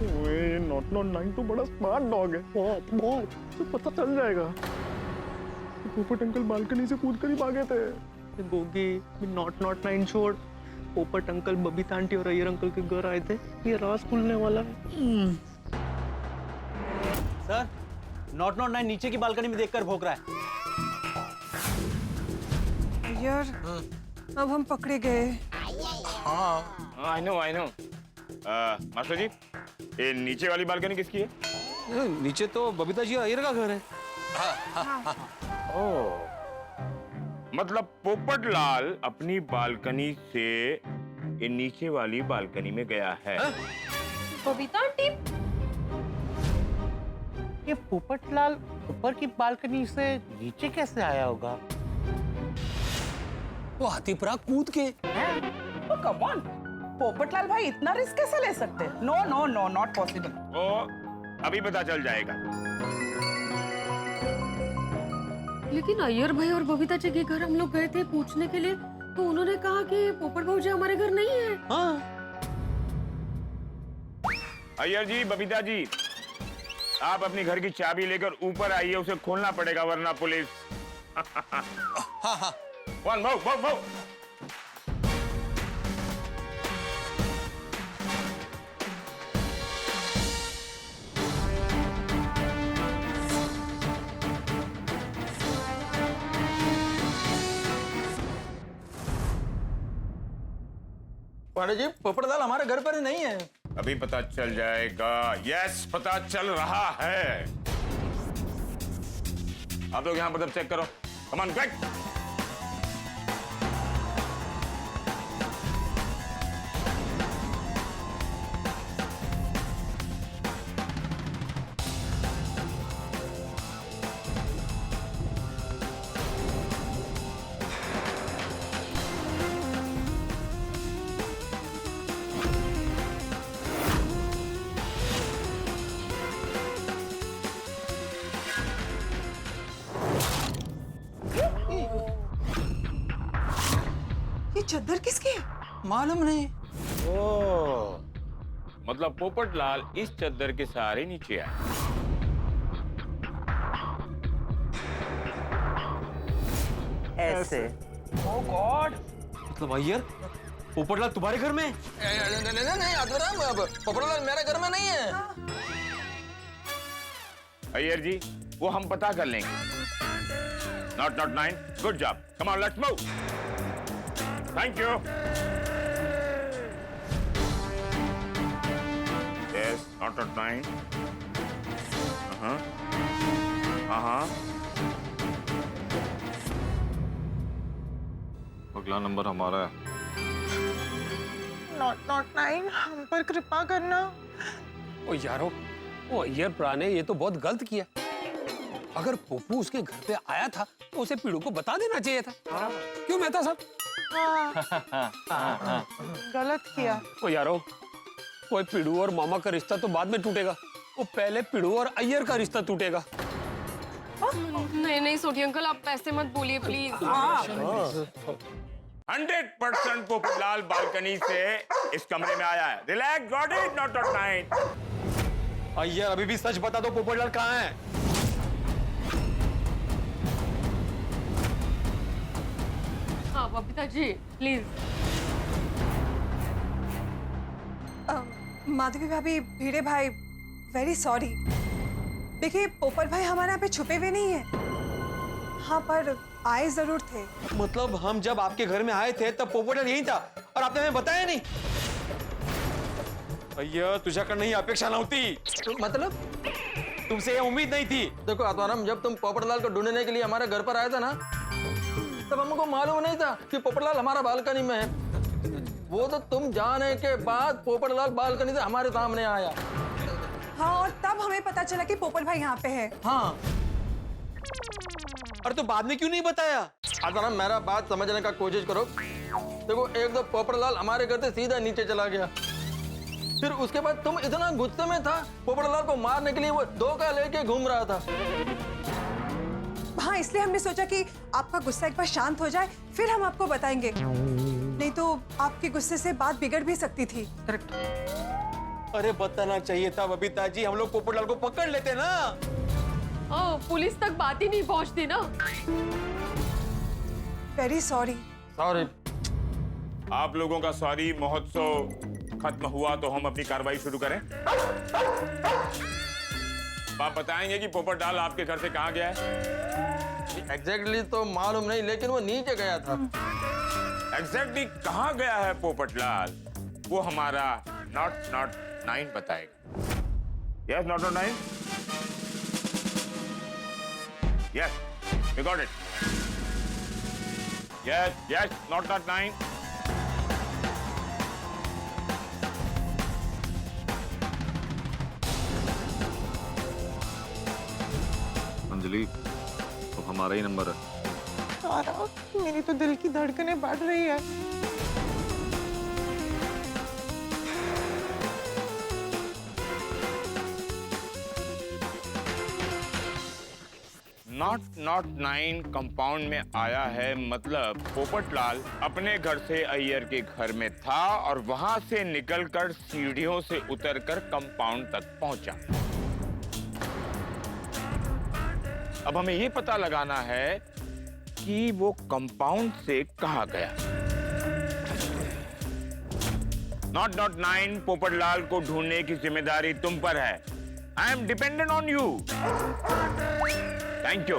ये नॉट 9 तो बड़ा स्मार्ट डॉग है, बहुत बहुत। तो पता चल जाएगा। पोपट अंकल बालकनी से कूद कर ही भागे थे। गोगी नॉट 9 छोड़, पोपट अंकल, बबीता आंटी और अय्यर अंकल के घर आए थे। ये राज खुलने वाला है। सर, नॉट 9 नीचे की बालकनी में देखकर भौंक रहा है। यार, अब हम पकड़े गए। हाँ, आई नो। मास्टर जी, ये नीचे वाली बालकनी किसकी है? नीचे तो बबीता जी और अय्यर का घर है। ओह, मतलब पोपटलाल अपनी बालकनी से ये नीचे वाली बालकनी में गया है। बबीता आंटी, ये पोपटलाल ऊपर की बालकनी से नीचे कैसे आया होगा? वो हाथीपुरा कूद के। कम ऑन, पोपटलाल भाई इतना रिस्क कैसे ले सकते हैं? No no no, not possible. ओ, अभी पता चल जाएगा। लेकिन अय्यर भाई और बबीता जी के घर हम लोग गए थे पूछने के लिए, तो उन्होंने कहा कि पोपट भाऊ जी हमारे घर नहीं है। अय्यर जी, बबीता जी, आप अपनी घर की चाबी लेकर ऊपर आइए, उसे खोलना पड़ेगा वरना पुलिस। हाँ। One move. पांडे जी, पोपटलाल हमारे घर पर ही नहीं है। अभी पता चल जाएगा। यस, पता चल रहा है। आप लोग यहां पर चेक करो। Come on, quick. ये चद्दर किसकी है? मालूम नहीं। ओह, मतलब पोपटलाल इस चद्दर के सहारे नीचे आए। ऐसे। ओह गॉड, मतलब अय्यर, पोपटलाल तुम्हारे घर में? नहीं, आत्माराम, पोपटलाल मेरे घर में नहीं है। अय्यर जी, वो हम पता कर लेंगे। Not 9, good job. Come on, let's move. Thank you. Yes, not 9। हाँ। अगला नंबर हमारा है। नॉट 9 हम पर कृपा करना। ओ यारो, ओ अय्यर प्रा ने ये तो बहुत गलत किया। अगर पोपू उसके घर पे आया था तो उसे पीड़ू को बता देना चाहिए था। क्यों मेहता साहब? गलत किया। ओ यारो, वो पीड़ू और मामा का रिश्ता तो बाद में टूटेगा, वो पहले पीड़ू और अय्यर का रिश्ता टूटेगा। नहीं सोटी अंकल, आप ऐसे मत बोलिए प्लीज। 100% पोपटलाल बालकनी से इस कमरे में आया है। Relax, got it, not 9। Iyer, अभी भी सच बता दो, पोपटलाल कहाँ है? हाँ बबीता जी, प्लीज। माधवी भाभी, भिड़े भाई, वेरी सॉरी। देखिए पोपट भाई हमारे यहाँ पे छुपे हुए नहीं है, हाँ पर आए जरूर थे। मतलब हम जब आपके घर में आए थे तब पोपटलाल यही था और आपने हमें बताया नहीं? भैया तुझ्याकडनं ही अपेक्षा नव्हती, मतलब तुमसे ये उम्मीद नहीं थी। देखो आत्माराम, जब तुम पोपटलाल को ढूंढने के लिए हमारे घर पर आए थे ना, तब हमको मालूम नहीं था कि पोपटलाल हमारा बालकनी में है। वो तो तुम जाने के बाद पोपटलाल बालकनी से हमारे सामने आया। हाँ और तब हमें पता चला कि पोपट भाई यहाँ पे है। हाँ, अरे तो बाद में क्यों नहीं बताया? आत्माराम मेरा बात समझने का कोशिश करो। देखो एक तो पोपटलाल हमारे घर से सीधा नीचे चला गया, फिर उसके बाद तुम इतना गुस्से में था, पोपटलाल को मारने के लिए वो धोखा लेके घूम रहा था। हाँ इसलिए हमने सोचा कि आपका गुस्सा एक बार शांत हो जाए फिर हम आपको बताएंगे, नहीं तो आपके गुस्से से बात बिगड़ भी सकती थी। करेक्ट। अरे बताना चाहिए था बबीता जी, हम लोग पोपटलाल को पकड़ लेते ना। पुलिस तक बात ही नहीं पहुंचती ना। Very sorry. सॉरी। आप लोगों का सॉरी महोत्सव खत्म हुआ तो हम अपनी कार्रवाई शुरू करें। आप बताएंगे कि पोपटलाल आपके घर से कहाँ गया है? एग्जैक्टली तो मालूम नहीं, लेकिन वो नीचे गया था। एग्जैक्टली कहाँ गया है पोपटलाल, वो हमारा नॉट 9 बताएगा। Yes not 9? Yes we got it. Yes not 9। Anjali तो हमारा ही नंबर है। तारा, मेरी तो दिल की धड़कनें बढ़ रही है। नॉट 9 कंपाउंड में आया है, मतलब पोपटलाल अपने घर से अय्यर के घर में था और वहां से निकलकर सीढ़ियों से उतरकर कंपाउंड तक पहुंचा। अब हमें ये पता लगाना है कि वो कंपाउंड से कहां गया। नॉट 9 पोपटलाल को ढूंढने की जिम्मेदारी तुम पर है। I am dependent on you. Thank you.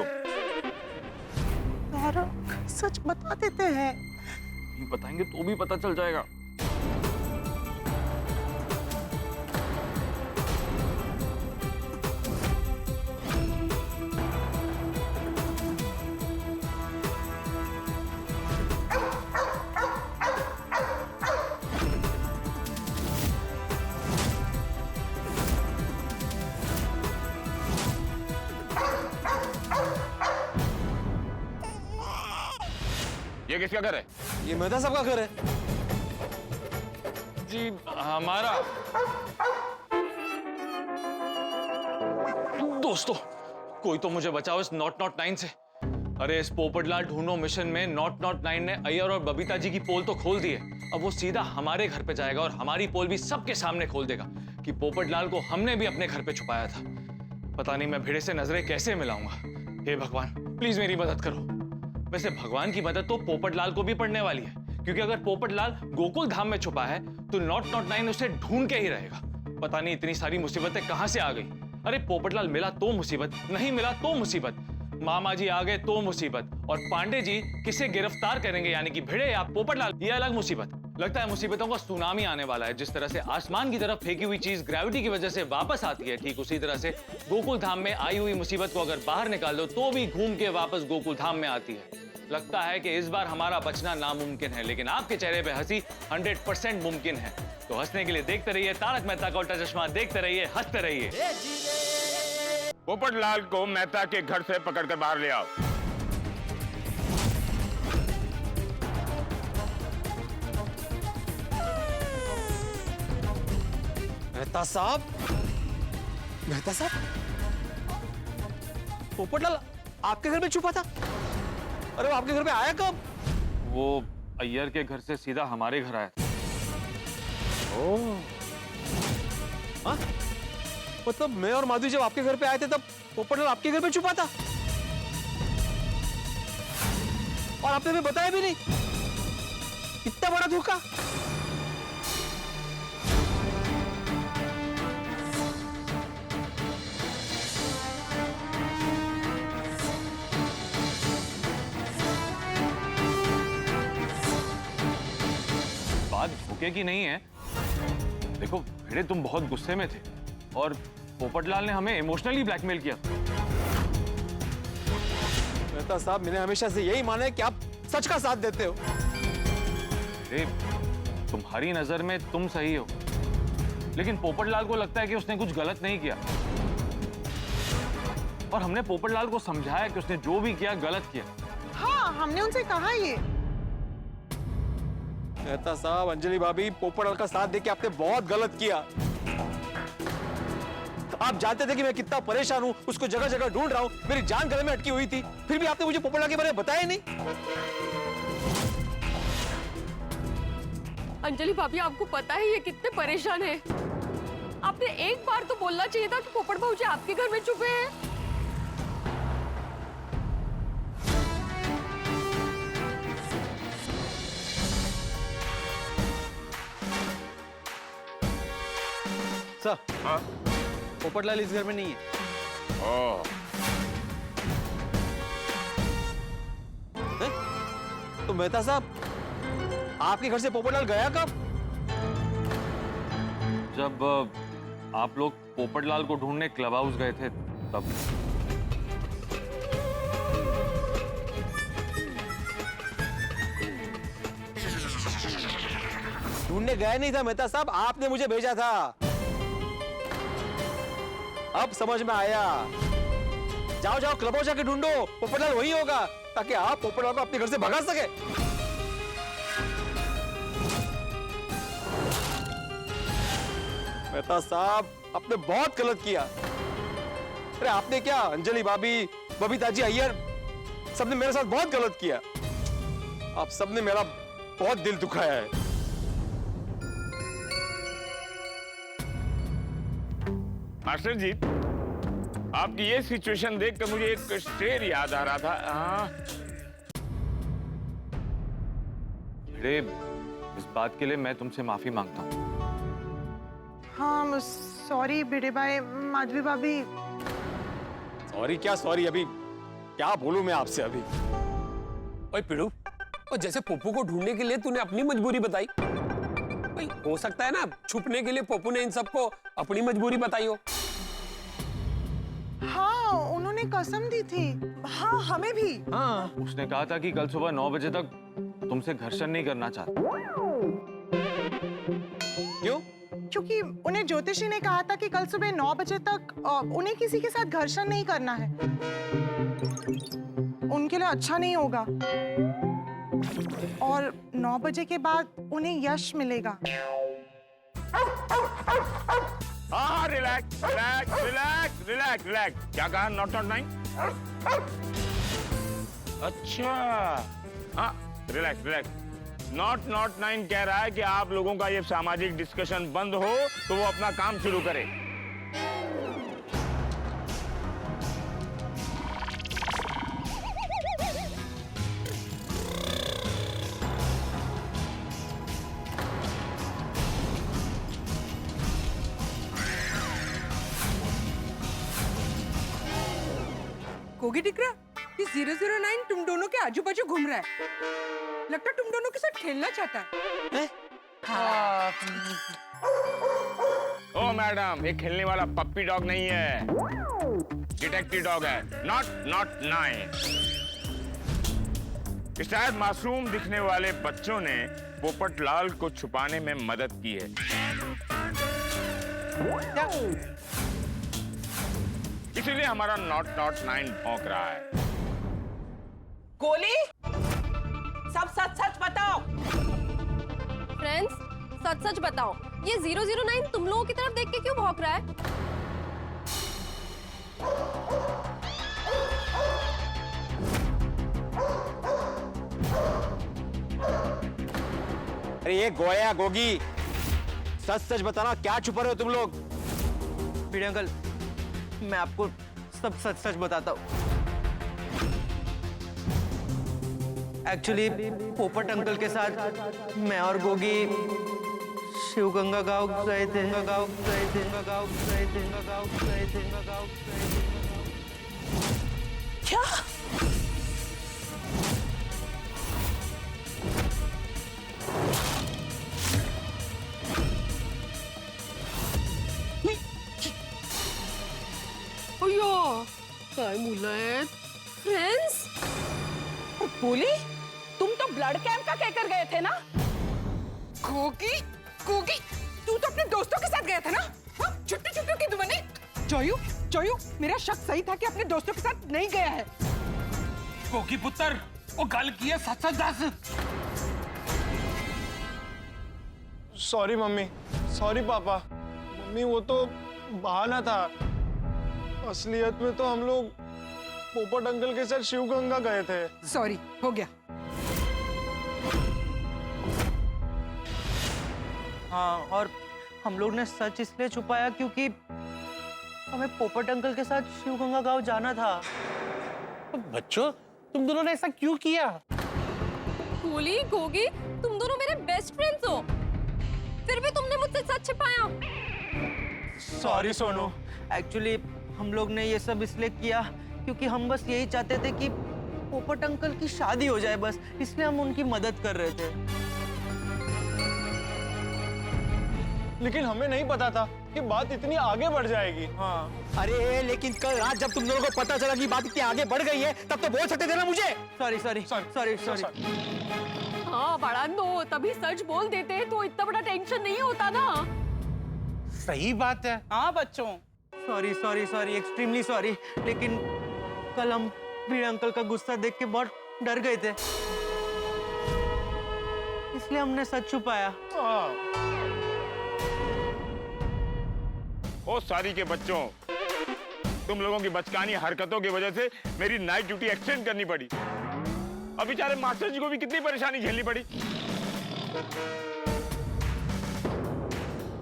Tara, सच बता देते हैं। बताएंगे तो भी पता चल जाएगा। ये किसका घर है? ये मेहता साहब का घर है। जी हमारा। दोस्तों कोई तो मुझे बचाओ इस नॉट 9 से। अरे इस पोपटलाल ढूंढो मिशन में नॉट 9 ने अय्यर और बबीता जी की पोल तो खोल दी है। अब वो सीधा हमारे घर पे जाएगा और हमारी पोल भी सबके सामने खोल देगा कि पोपटलाल को हमने भी अपने घर पे छुपाया था। पता नहीं मैं भिड़े से नजरें कैसे मिलाऊंगा। हे भगवान प्लीज मेरी मदद करो। वैसे भगवान की मदद तो पोपटलाल को भी पड़ने वाली है, क्योंकि अगर पोपटलाल गोकुल धाम में छुपा है तो नॉट 9 उसे ढूंढ के ही रहेगा। पता नहीं इतनी सारी मुसीबतें कहां से आ गई। अरे पोपटलाल मिला तो मुसीबत, नहीं मिला तो मुसीबत, मामा जी आ गए तो मुसीबत, और पांडे जी किसे गिरफ्तार करेंगे यानी कि भिड़े या पोपटलाल, ये अलग मुसीबत। लगता है मुसीबतों का सुनामी आने वाला है। जिस तरह से आसमान की तरफ फेंकी हुई चीज ग्रेविटी की वजह से वापस आती है, ठीक उसी तरह से गोकुल धाम में आई हुई मुसीबत को अगर बाहर निकाल दो तो भी घूम के वापस गोकुल धाम में आती है। लगता है कि इस बार हमारा बचना नामुमकिन है, लेकिन आपके चेहरे पे हंसी 100% मुमकिन है। तो हंसने के लिए देखते रहिए तारक मेहता का उल्टा चश्मा, देखते रहिए हंसते रहिए। पोपटलाल को मेहता के घर से पकड़कर बाहर ले आओ। मेहता साहब, मेहता साहब, पोपटलाल आपके घर में छुपा था? अरे वो आपके घर में आया कब? वो अय्यर के घर से सीधा हमारे घर आया। हाँ? मतलब मैं और माधवी जब आपके घर पे आए थे तब पोपटलाल आपके घर में छुपा था और आपने हमें बताया भी नहीं। इतना बड़ा धोखा। बात भूखे की नहीं है। देखो भिड़े, तुम बहुत गुस्से में थे और पोपटलाल ने हमें इमोशनली ब्लैकमेल किया। मेहता साहब, मैंने हमेशा से यही माना है कि आप सच का साथ देते हो। अरे तुम्हारी नजर में तुम सही हो, लेकिन पोपटलाल को लगता है कि उसने कुछ गलत नहीं किया। और हमने पोपटलाल को समझाया कि उसने जो भी किया गलत किया। हाँ, हमने उनसे कहा ये। मेहता साहब, अंजलि भाभी, पोपटलाल का साथ देके आपने बहुत गलत किया। आप जानते थे कि मैं कितना परेशान हूँ, उसको जगह जगह ढूंढ रहा हूँ, मेरी जान गले में अटकी हुई थी, फिर भी आपने मुझे पोपटलाल के बारे में बताया नहीं। अंजलि भाभी, आपको पता है ये कितने परेशान है। आपने एक बार तो बोलना चाहिए था कि पोपट भाऊजी आपके घर में छुपे हैं। सर, पोपटलाल इस घर में नहीं है। ओह, तो मेहता साहब, आपके घर से पोपटलाल गया कब? जब आप लोग पोपटलाल को ढूंढने क्लब हाउस गए थे तब। ढूंढने गया नहीं था मेहता साहब, आपने मुझे भेजा था। अब समझ में आया। जाओ जाओ, क्लब हाउस जाके ढूंढो, पोपटलाल वही होगा, ताकि आप पोपटलाल को अपने घर से भगा सके। मेहता साहब, आपने बहुत गलत किया। अरे आपने क्या, अंजलि भाभी, बबीता जी, अय्यर, सबने मेरे साथ बहुत गलत किया। आप सबने मेरा बहुत दिल दुखाया है। मास्टर जी, आपकी ये सिचुएशन देखकर मुझे एक शेर याद आ रहा था। भिड़े, इस बात के लिए मैं तुमसे माफी मांगता हूँ। हाँ, सॉरी भिड़े भाई, माधवी भाभी। सॉरी क्या सॉरी, अभी क्या बोलूं मैं आपसे अभी। ओए पिड़ू, और जैसे पोपू को ढूंढने के लिए तूने अपनी मजबूरी बताई, भाई हो सकता है ना छुपने के लिए पोपू ने इन सबको अपनी मजबूरी बताई हो। हाँ, उन्होंने कसम दी थी। हाँ, हमें भी। हाँ, उसने कहा था कि कल सुबह 9 बजे तक तुमसे घर्षण नहीं करना चाहता। क्यों? क्योंकि उन्हें ज्योतिषी ने कहा था कि कल सुबह 9 बजे तक उन्हें किसी के साथ घर्षण नहीं करना है, उनके लिए अच्छा नहीं होगा, और 9 बजे के बाद उन्हें यश मिलेगा। हाँ, relax relax relax relax relax. क्या कहा? नॉट 9? अच्छा, हाँ, रिलैक्स रिलैक्स। नॉट 9 कह रहा है कि आप लोगों का ये सामाजिक डिस्कशन बंद हो तो वो अपना काम शुरू करे। गोगी दिख रहा? ये 009 तुम दोनों के आजू बाजू घूम रहा है। लगता है तुम दोनों के साथ खेलना चाहता है। ओ मैडम, ये खेलने वाला पप्पी डॉग नहीं है, डिटेक्टिव डॉग है। नॉट 9। शायद मासूम दिखने वाले बच्चों ने पोपटलाल को छुपाने में मदद की है। इसीलिए हमारा नॉट 9 भौंक रहा है। गोली, सब सच सच बताओ। फ्रेंड्स, सच सच बताओ, ये 009 तुम लोगों की तरफ देख के क्यों भौंक रहा है? अरे ये गोया गोगी, सच सच बताना, क्या छुपा रहे हो तुम लोग? भिड़े अंकल, मैं आपको सब सच सच बताता हूँ। एक्चुअली पोपट अंकल के साथ मैं और गोगी शिवगंगा गांव गए थे। क्या? काय मुलं आहेत फ्रेंड्स, बोली तुम तो ब्लड कैंप का कहकर गए थे ना? गोगी, गोगी, तू तो अपने दोस्तों के साथ गया था ना? हाँ, छुट्टी छुट्टी की तुमने? जोयू, जोयू, मेरा शक सही था कि अपने दोस्तों के साथ नहीं गया है। कोकी पुत्र वो गल की है सच सच दस। सॉरी मम्मी, सॉरी पापा। मम्मी वो तो बहाना था, असलियत में तो हम लोग पोपट अंकल के साथ शिवगंगा गए थे। सॉरी, हो गया। हाँ, और हम लोग ने सच इसलिए छुपाया क्योंकि हमें पोपट अंकल के साथ शिवगंगा गांव जाना था। बच्चों, तुम दोनों ने ऐसा क्यों किया? कूली, गोगी, तुम दोनों मेरे बेस्ट फ्रेंड्स हो, फिर भी तुमने मुझसे सच छिपाया। सॉरी सोनू, एक्चुअली हम लोग ने ये सब इसलिए किया क्योंकि हम बस यही चाहते थे कि पोपट अंकल की शादी हो जाए, बस इसलिए हम उनकी मदद कर रहे थे। लेकिन हमें नहीं पता था कि बात इतनी आगे बढ़ जाएगी। हाँ, अरे लेकिन कल रात जब तुम दोनों को पता चला कि बात इतनी आगे बढ़ गई है, तब तो बोल सकते थे ना मुझे। Sorry sorry sorry sorry. हाँ बड़ा नो, तभी सच बोल देते तो इतना बड़ा टेंशन नहीं होता ना। सही बात है। हाँ बच्चों, sorry sorry sorry, extremely sorry. लेकिन कल हम भिड़े अंकल का गुस्सा देख के बहुत डर गए थे, इसलिए हमने सच छुपाया। ओ सारी के बच्चों, तुम लोगों की बचकानी हरकतों की वजह से मेरी नाइट ड्यूटी एक्सटेंड करनी पड़ी। अब बेचारे मास्टर जी को भी कितनी परेशानी झेलनी पड़ी।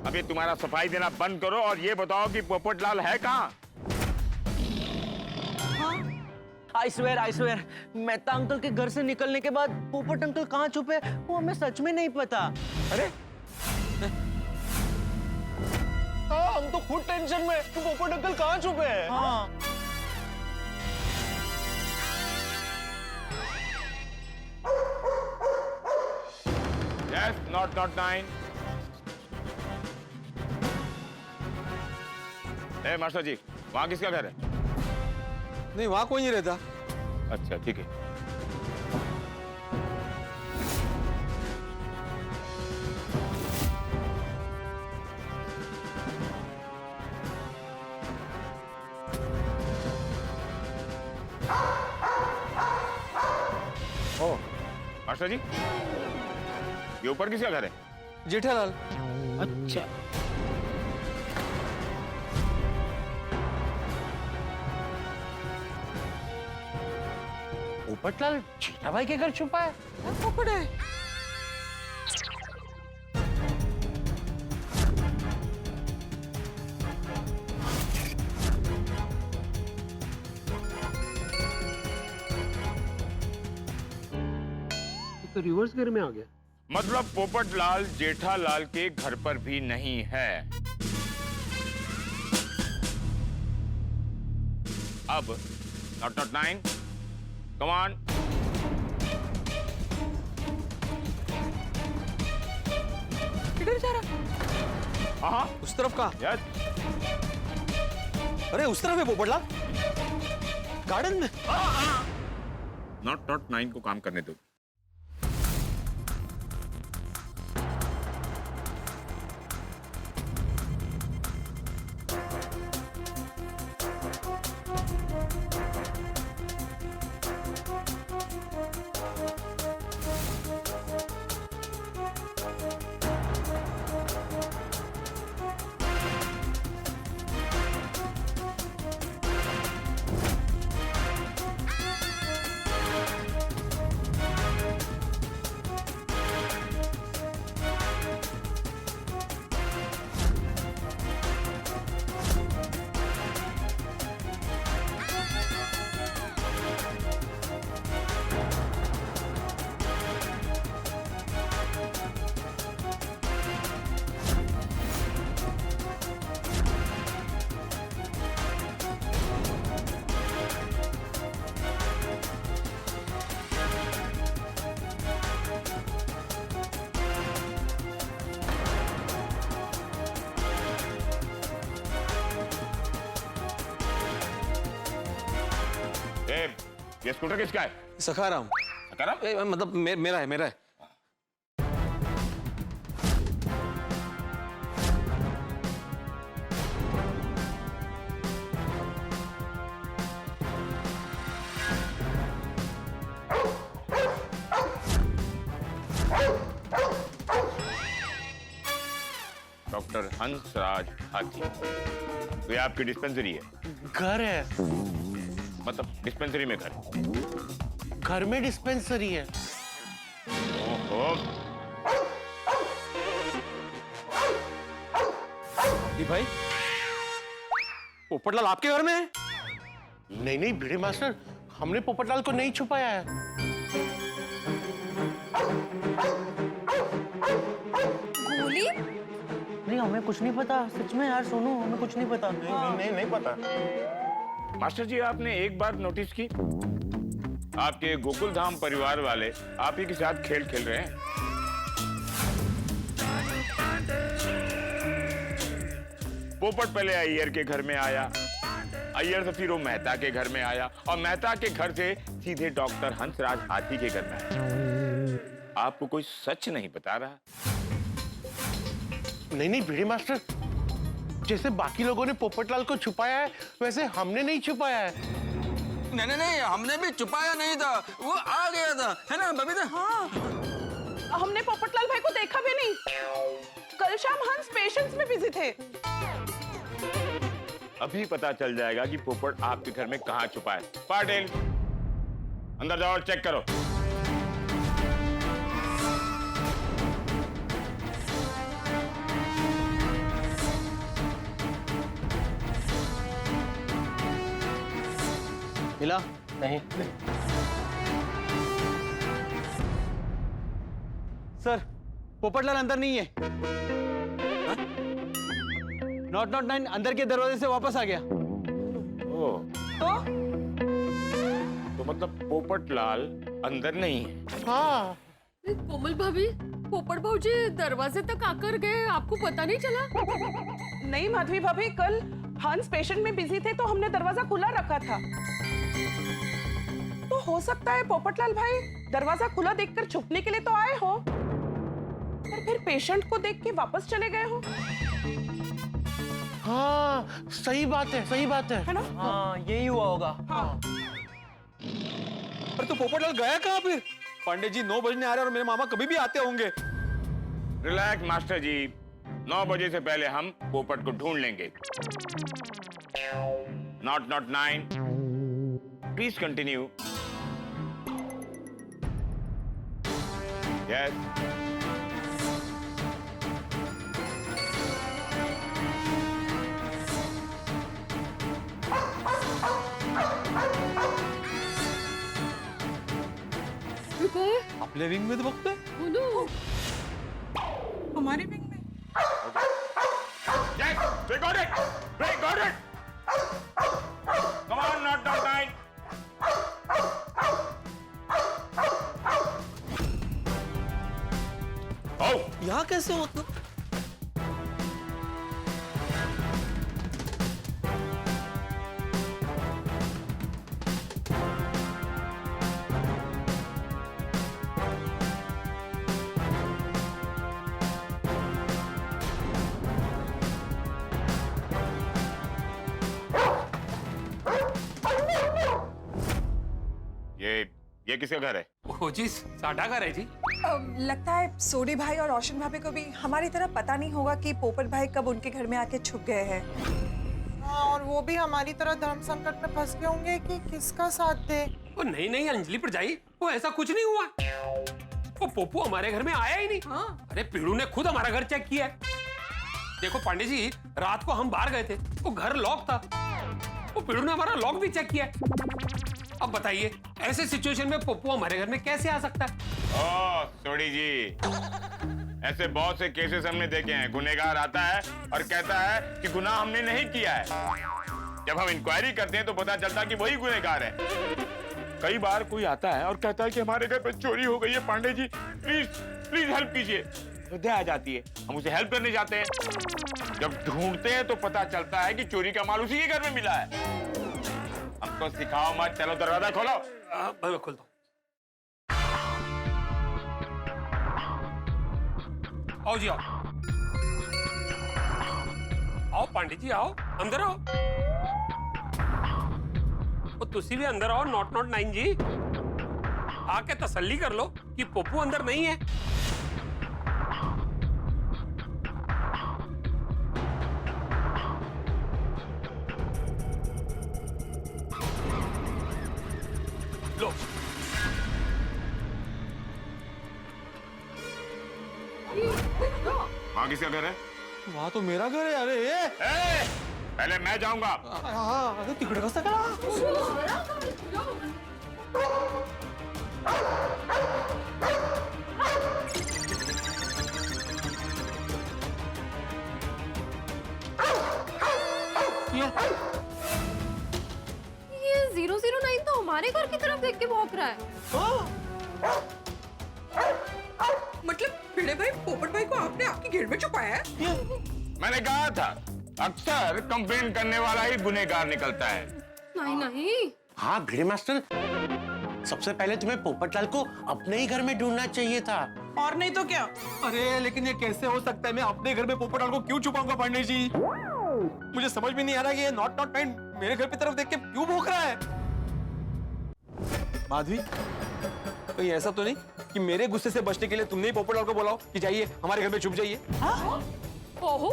अब ये तुम्हारा सफाई देना बंद करो और ये बताओ कि पोपटलाल है कहाँ? आई स्वेयर, मेहता अंकल के घर से निकलने के बाद पोपट अंकल कहाँ छुपे वो हमें सच में नहीं पता। अरे हाँ, हम तो खुद टेंशन में कि पोपट अंकल कहाँ छुपे हैं। हाँ, Yes, not 9. ए मास्टर जी, वहाँ किसका घर है? नहीं, वहां कोई नहीं रहता। अच्छा ठीक है। ओ मास्टर जी, ये ऊपर किसका घर है? जेठालाल। अच्छा, पोपटलाल चीता भाई के घर छुपा है। पोपट है। तो रिवर्स गियर में आ गया। मतलब पोपटलाल जेठालाल के घर पर भी नहीं है। अब नॉट 9, कम ऑन। किधर जा रहा? हाँ उस तरफ का? यस। अरे उस तरफ है पोपटलाल, गार्डन में। नॉट 9 को काम करने दो। ये स्कूटर किसका है? सखाराम। सखाराम? मतलब मेरा है। डॉक्टर हंसराज हाथी, तो ये आपकी डिस्पेंसरी है? घर है, मतलब डिस्पेंसरी में घर? घर में डिस्पेंसरी है। ओहो, भाई पोपटलाल आपके घर में है? नहीं नहीं भिड़े मास्टर, हमने पोपटलाल को नहीं छुपाया है। गोली? नहीं हमें कुछ नहीं पता, सच में यार सोनू हमें कुछ नहीं पता। नहीं पता। मास्टर जी आपने एक बार नोटिस की, आपके गोकुल धाम परिवार वाले आप ही के साथ खेल खेल रहे हैं। पोपट पहले अय्यर के घर में आया, अय्यर से फिर वो मेहता के घर में आया, और मेहता के घर से सीधे डॉक्टर हंसराज हाथी के घर में आया। आपको कोई सच नहीं बता रहा? नहीं नहीं भिड़े मास्टर, जैसे बाकी लोगों ने पोपटलाल को छुपाया है वैसे हमने नहीं छुपाया है। नहीं, हमने भी छुपाया नहीं था, वो आ गया था, है ना बबीता? हाँ, हमने पोपटलाल भाई को देखा भी नहीं। कल शाम हंस पेशेंट्स में बिजी थे। अभी पता चल जाएगा कि पोपट आपके घर में कहाँ छुपा है। पाटिल, अंदर जाओ और चेक करो। मिला? नहीं सर, पोपटलाल अंदर नहीं है। नॉट 9 अंदर के दरवाजे से वापस आ गया। ओह, तो मतलब पोपटलाल अंदर नहीं है? हाँ। कोमल भाभी, पोपट भाऊजी दरवाजे तक आकर गए, आपको पता नहीं चला? नहीं माधवी भाभी, कल हंस पेशेंट में बिजी थे तो हमने दरवाजा खुला रखा था। तो हो सकता है पोपटलाल भाई दरवाजा खुला देखकर छुपने के लिए तो आए हो, पर फिर पेशेंट को देख के वापस चले गए हो। हाँ सही बात है ना? हाँ यही हुआ होगा। हाँ। पर तो पोपटलाल गया कहाँ फिर? पांडे जी 9 बजने आ रहे हैं और मेरे मामा कभी भी आते होंगे। रिलैक्स मास्टर जी, 9 बजे से पहले हम पोपट को ढूंढ लेंगे। Not 9, please continue. यस। आपल्या विंग मध्ये बघतोय? हमारे विंग में? Yes, we got it. Come on, not 9. Oh, यहाँ कैसे होता? ये किसका घर है? ओ जी, साडा घर है जी। लगता है सोडी भाई और रोशन भाभी को भी हमारी तरह पता नहीं होगा कि पोपट भाई कब उनके घर में आके छुप गए हैं। हाँ, और वो भी हमारी तरह धर्म संकट में फंस गए होंगे कि किसका साथ दे। वो नहीं अंजलि पर जाई, वो ऐसा कुछ नहीं हुआ। वो पोपू हमारे घर में आया ही नहीं। हाँ। अरे पीड़ू ने खुद हमारा घर चेक किया है। देखो पांडे जी, रात को हम बाहर गए थे, वो घर लॉक था। वो पीड़ू ने हमारा लॉक भी चेक किया है। अब बताइए, ऐसे सिचुएशन में पप्पू हमारे घर में कैसे आ सकता है? ओह सोडी जी, ऐसे बहुत से केसेस हमने देखे हैं। गुनहगार आता है और कहता है कि गुनाह हमने नहीं किया है। जब हम इंक्वायरी करते हैं तो पता चलता है कि वही गुनहगार है। कई बार कोई आता है और कहता है कि हमारे घर पे चोरी हो गई है, पांडे जी प्लीज हेल्प कीजिए। हृदय आ जाती है, हम उसे हेल्प करने जाते हैं। जब ढूंढते हैं तो पता चलता है कि चोरी का माल उसी के घर में मिला है। हम इनको सिखाओ मत, चलो दरवाजा खोलो। मैं खोलता हूँ। आओ जी आओ, आओ पंडित जी आओ, अंदर आओ। ओ तुसी भी अंदर आओ, नॉट 9 जी। आके तसल्ली कर लो कि पप्पू अंदर नहीं है। लो वहाँ किसका घर है? वहाँ तो मेरा घर है। अरे पहले मैं जाऊंगा। अरे तिकडे कसं का? ये 009 तो हमारे घर की तरफ देख के भौंक रहा है। मतलब भिड़े भाई पोपट भाई को आपने आपके घेर में छुपाया है? मैंने कहा था, अक्सर कंप्लेन करने वाला ही गुनहगार निकलता है। नहीं नहीं, हाँ भिड़े मास्टर, सबसे पहले तुम्हें पोपटलाल को अपने ही घर में ढूंढना चाहिए था। और नहीं तो क्या? अरे लेकिन ये कैसे हो सकता है? मैं अपने घर में पोपटलाल को क्यों छुपाऊंगा पांडे जी? मुझे समझ में नहीं आ रहा कि ये नॉट 9 मेरे घर की तरफ देख के क्यों भौंक रहा है। माधवी, कहीं ऐसा तो नहीं कि मेरे गुस्से से बचने के लिए तुमने ही पोपटलाल को बोला हो कि जाइए हमारे घर में छुप जाइए? ओहो,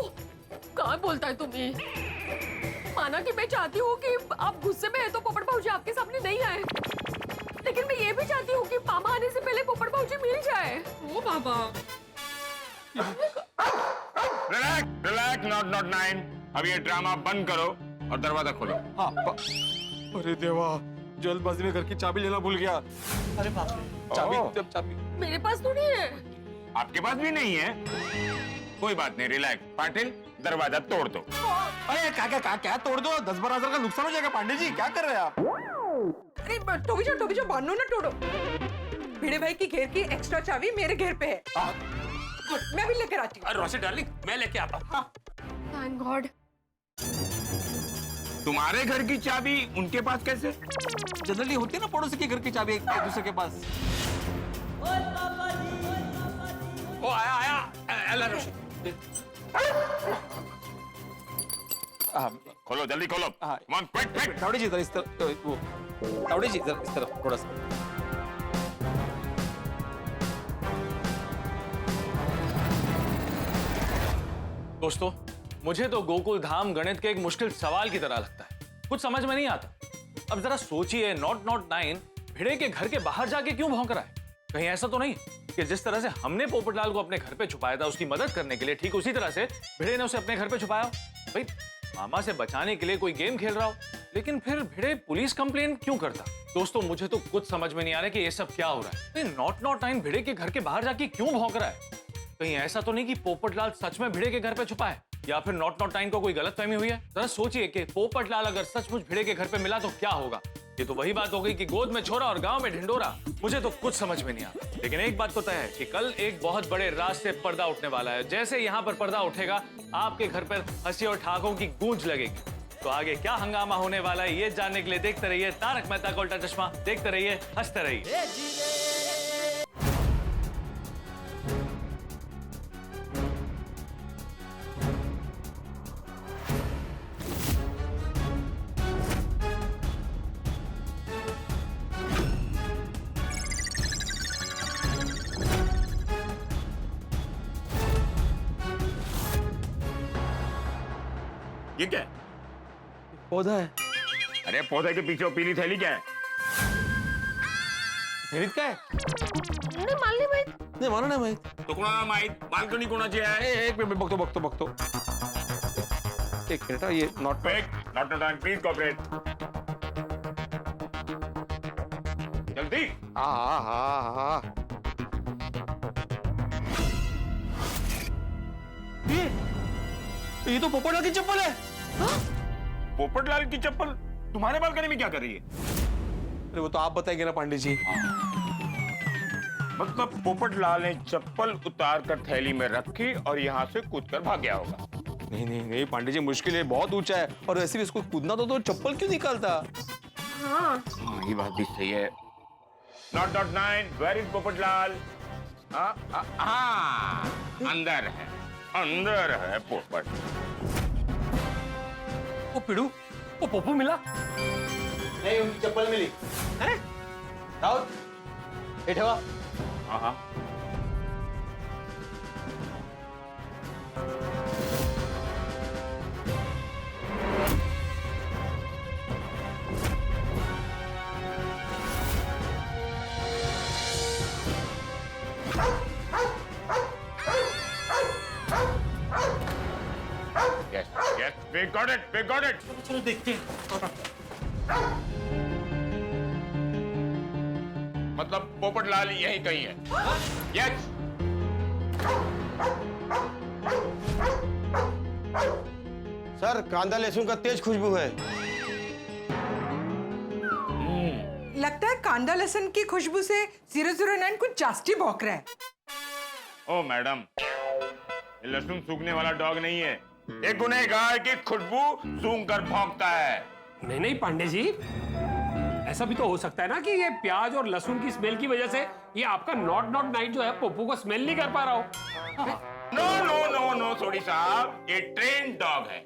कहाँ बोलता है तुम्हें? माना कि मैं चाहती हूँ कि आप गुस्से में है तो पोपट भाऊजी आपके सामने नहीं आए, लेकिन मैं ये भी चाहती हूँ कि मामा आने से पहले पोपट भाऊजी मिल जाए। ओ बाबा, रिलैक्स नॉट 9। अब ये ड्रामा बंद करो और दरवाजा खोलो। हाँ। अरे देवा, जल्दबाजी में घर की चाबी लेना भूल गया। अरे बाप रे। चाबी। मेरे पास तो नहीं है। आपके पास भी नहीं है? कोई बात नहीं, रिलैक्स। पाटिल, दरवाजा तोड़ दो। अरे क्या तोड़ दो? 10-12 हजार का नुकसान हो जाएगा। पांडे जी क्या कर रहे हैं आप? अरे टोबी जो बांधो ना तोड़ो। भिड़े भाई की घेर की एक्स्ट्रा चाबी मेरे घेर पे है। गुड, मैं भी लेकर आती हूँ। अरे रोसी डार्लिंग, मैं लेके आता हूँ। Thank God. तुम्हारे घर की चाबी उनके पास कैसे? जनरली होती है ना पड़ोसी के घर की चाबी एक दूसरे के पास। ओ आया रोशी। खोलो, जल्दी खोलो। हाँ। Come on, quick। तावड़े जी, इस तरफ वो। तावड़े जी, इस तरफ थोड़ा सा। दोस्तों, मुझे तो गोकुल धाम गणित के एक मुश्किल सवाल की तरह लगता है, कुछ समझ में नहीं आता। अब जरा सोचिए, नॉट 9 भिड़े के घर के बाहर जाके क्यों भौंक रहा है? कहीं ऐसा तो नहीं कि जिस तरह से हमने पोपटलाल को अपने घर पे छुपाया था उसकी मदद करने के लिए, ठीक उसी तरह से भिड़े ने उसे अपने घर पे छुपाया हो? भाई, मामा से बचाने के लिए कोई गेम खेल रहा हो, लेकिन फिर भिड़े पुलिस कंप्लेन क्यों करता? दोस्तों, मुझे तो कुछ समझ में नहीं आ रहा कि ये सब क्या हो रहा है। नॉट 9 भिड़े के घर के बाहर जाके क्यों भौंक रहा है? कहीं ऐसा तो नहीं कि पोपटलाल सच में भिड़े के घर पे छुपा है, या फिर नॉट 9 को कोई गलतफहमी हुई है? जरा सोचिए कि पोपटलाल अगर सचमुच भिड़े के घर पे मिला तो क्या होगा? ये तो वही बात हो गई कि गोद में छोरा और गांव में ढिंडोरा। मुझे तो कुछ समझ में नहीं आता, लेकिन एक बात तो तय है कि कल एक बहुत बड़े राज से पर्दा उठने वाला है। जैसे यहाँ पर पर्दा उठेगा, आपके घर पर हंसी और ठाकों की गूंज लगेगी। तो आगे क्या हंगामा होने वाला है ये जानने के लिए देखते रहिए तारक मेहता का उल्टा चश्मा। देखते रहिए, हंसते रहिए। ये क्या है? पौधा है। अरे पौधे के पीछे वो पीली थैली क्या है? थैलीत काय? नाही मला नाही माहित। तो कोणाला माहित? बाल्कनी कोणाची आहे? एक मिनिट बघतो। एक मिनिट हा, ये नॉट नॉट प्लीज कॉपरेट। जल्दी। हा। ये तो पोपटलाल की चप्पल है। पोपटलाल की चप्पल तुम्हारे बालकनी में क्या कर रही है? अरे वो तो आप बताएंगे ना पांडे जी। मतलब पोपटलाल ने चप्पल उतार कर थैली में रखी और यहाँ से कूदकर भाग गया होगा। नहीं पांडे जी, मुश्किल है, बहुत ऊंचा है, और वैसे भी इसको कूदना तो चप्पल क्यों निकालता? हाँ ये बात भी सही है। Not not 9 where is Popatlal? अंदर है पोपट। वो पिड़ू, वो पप्पू मिला? नहीं, उनकी चप्पल मिली। हैं? राउत, ये ठेवा। हाँ yes, we got it. चलो देखते हैं। मतलब पोपटलाल यही कहीं है। यस। सर, कांदा लहसुन का तेज खुशबू है। लगता है कांदा लहसुन की खुशबू से 009 कुछ जास्ती भौंक रहा है। ओ मैडम, ये लहसुन सूखने वाला डॉग नहीं है। एक गुनहगार की खुशबू सूंघ कर भौंकता है। नहीं पांडे जी, ऐसा भी तो हो सकता है ना कि ये प्याज और लहसुन की स्मेल की वजह से ये आपका नॉट नाइट जो है पप्पू को स्मेल नहीं कर पा रहा हो। नो सोडी साहब, ये ट्रेन डॉग है।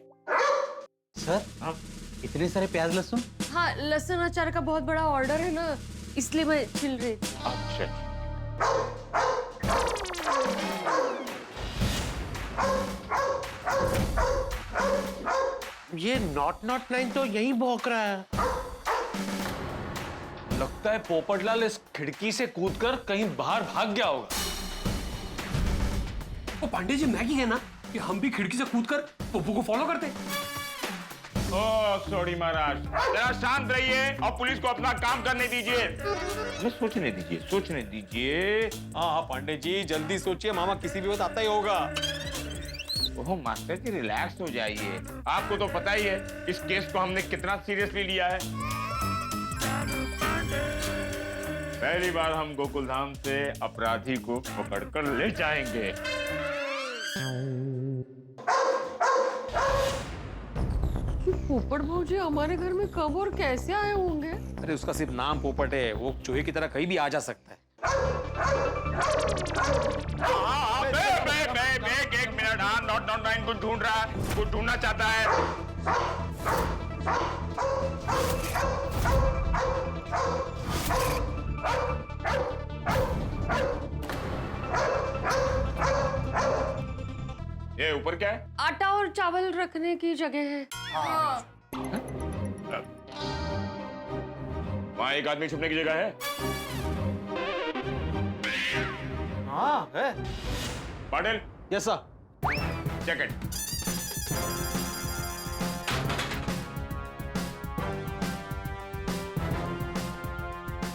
सर, इतने सारे प्याज लहसुन? हाँ, लहसुन अचार का बहुत बड़ा ऑर्डर है ना, इसलिए मैं छिल रही थी। अच्छा। ये नॉट 9 तो यहीं भौंक रहा है। लगता है पोपटलाल इस खिड़की से कूदकर कहीं बाहर भाग गया होगा। वो पांडे जी, मैं क्या ना कि हम भी खिड़की से कूदकर पप्पू को फॉलो करते। ओ सॉरी महाराज, जरा शांत रहिए और पुलिस को अपना काम करने दीजिए। हमें सोचने दीजिए। हाँ पांडे जी, जल्दी सोचिए, मामा किसी भी वक्त आता ही होगा। ओह मास्टर जी, रिलैक्स हो जाइए। आपको तो पता ही है इस केस को हमने कितना सीरियसली लिया है। पहली बार हम गोकुलधाम से अपराधी को पकड़कर ले जाएंगे। पोपट भाऊजी हमारे घर में कब और कैसे आए होंगे? अरे उसका सिर्फ नाम पोपट है, वो चूहे की तरह कहीं भी आ जा सकता है। एक मिनट। हाँ, नॉट 9 कुछ ढूंढ रहा है, कुछ ढूंढना चाहता है। ये ऊपर क्या है? आटा और चावल रखने की जगह है। हाँ। वहाँ एक आदमी छुपने की जगह है। हाँ है। Patil, yes sir. Check it.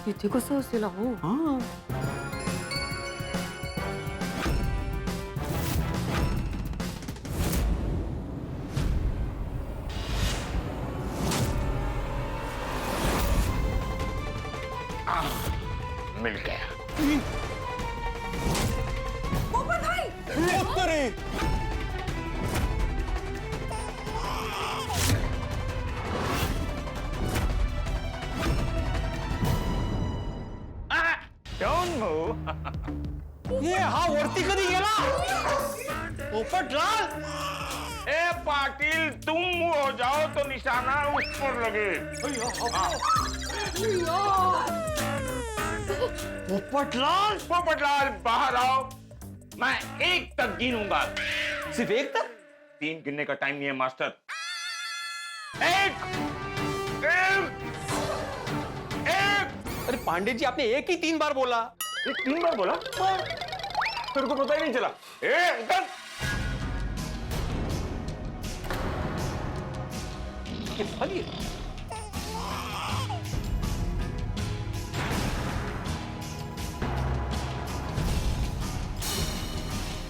इथे कसं असेल हो? हाँ। मिल गया। पोपट भाई! Don't move. ये हाँ वरती कधी गेला? पोपटलाल! ए पाटिल, तुम मुंह हो जाओ तो निशाना उस पर लगे। पोपटलाल बाहर आओ। मैं 1 तक गिनूंगा। सिर्फ 1 तक? 3 गिनने का टाइम नहीं है मास्टर। 1 1 1। अरे पांडे जी, आपने 1 ही 3 बार बोला। 3 बार बोला? तेरे को पता ही नहीं चला। 1 2।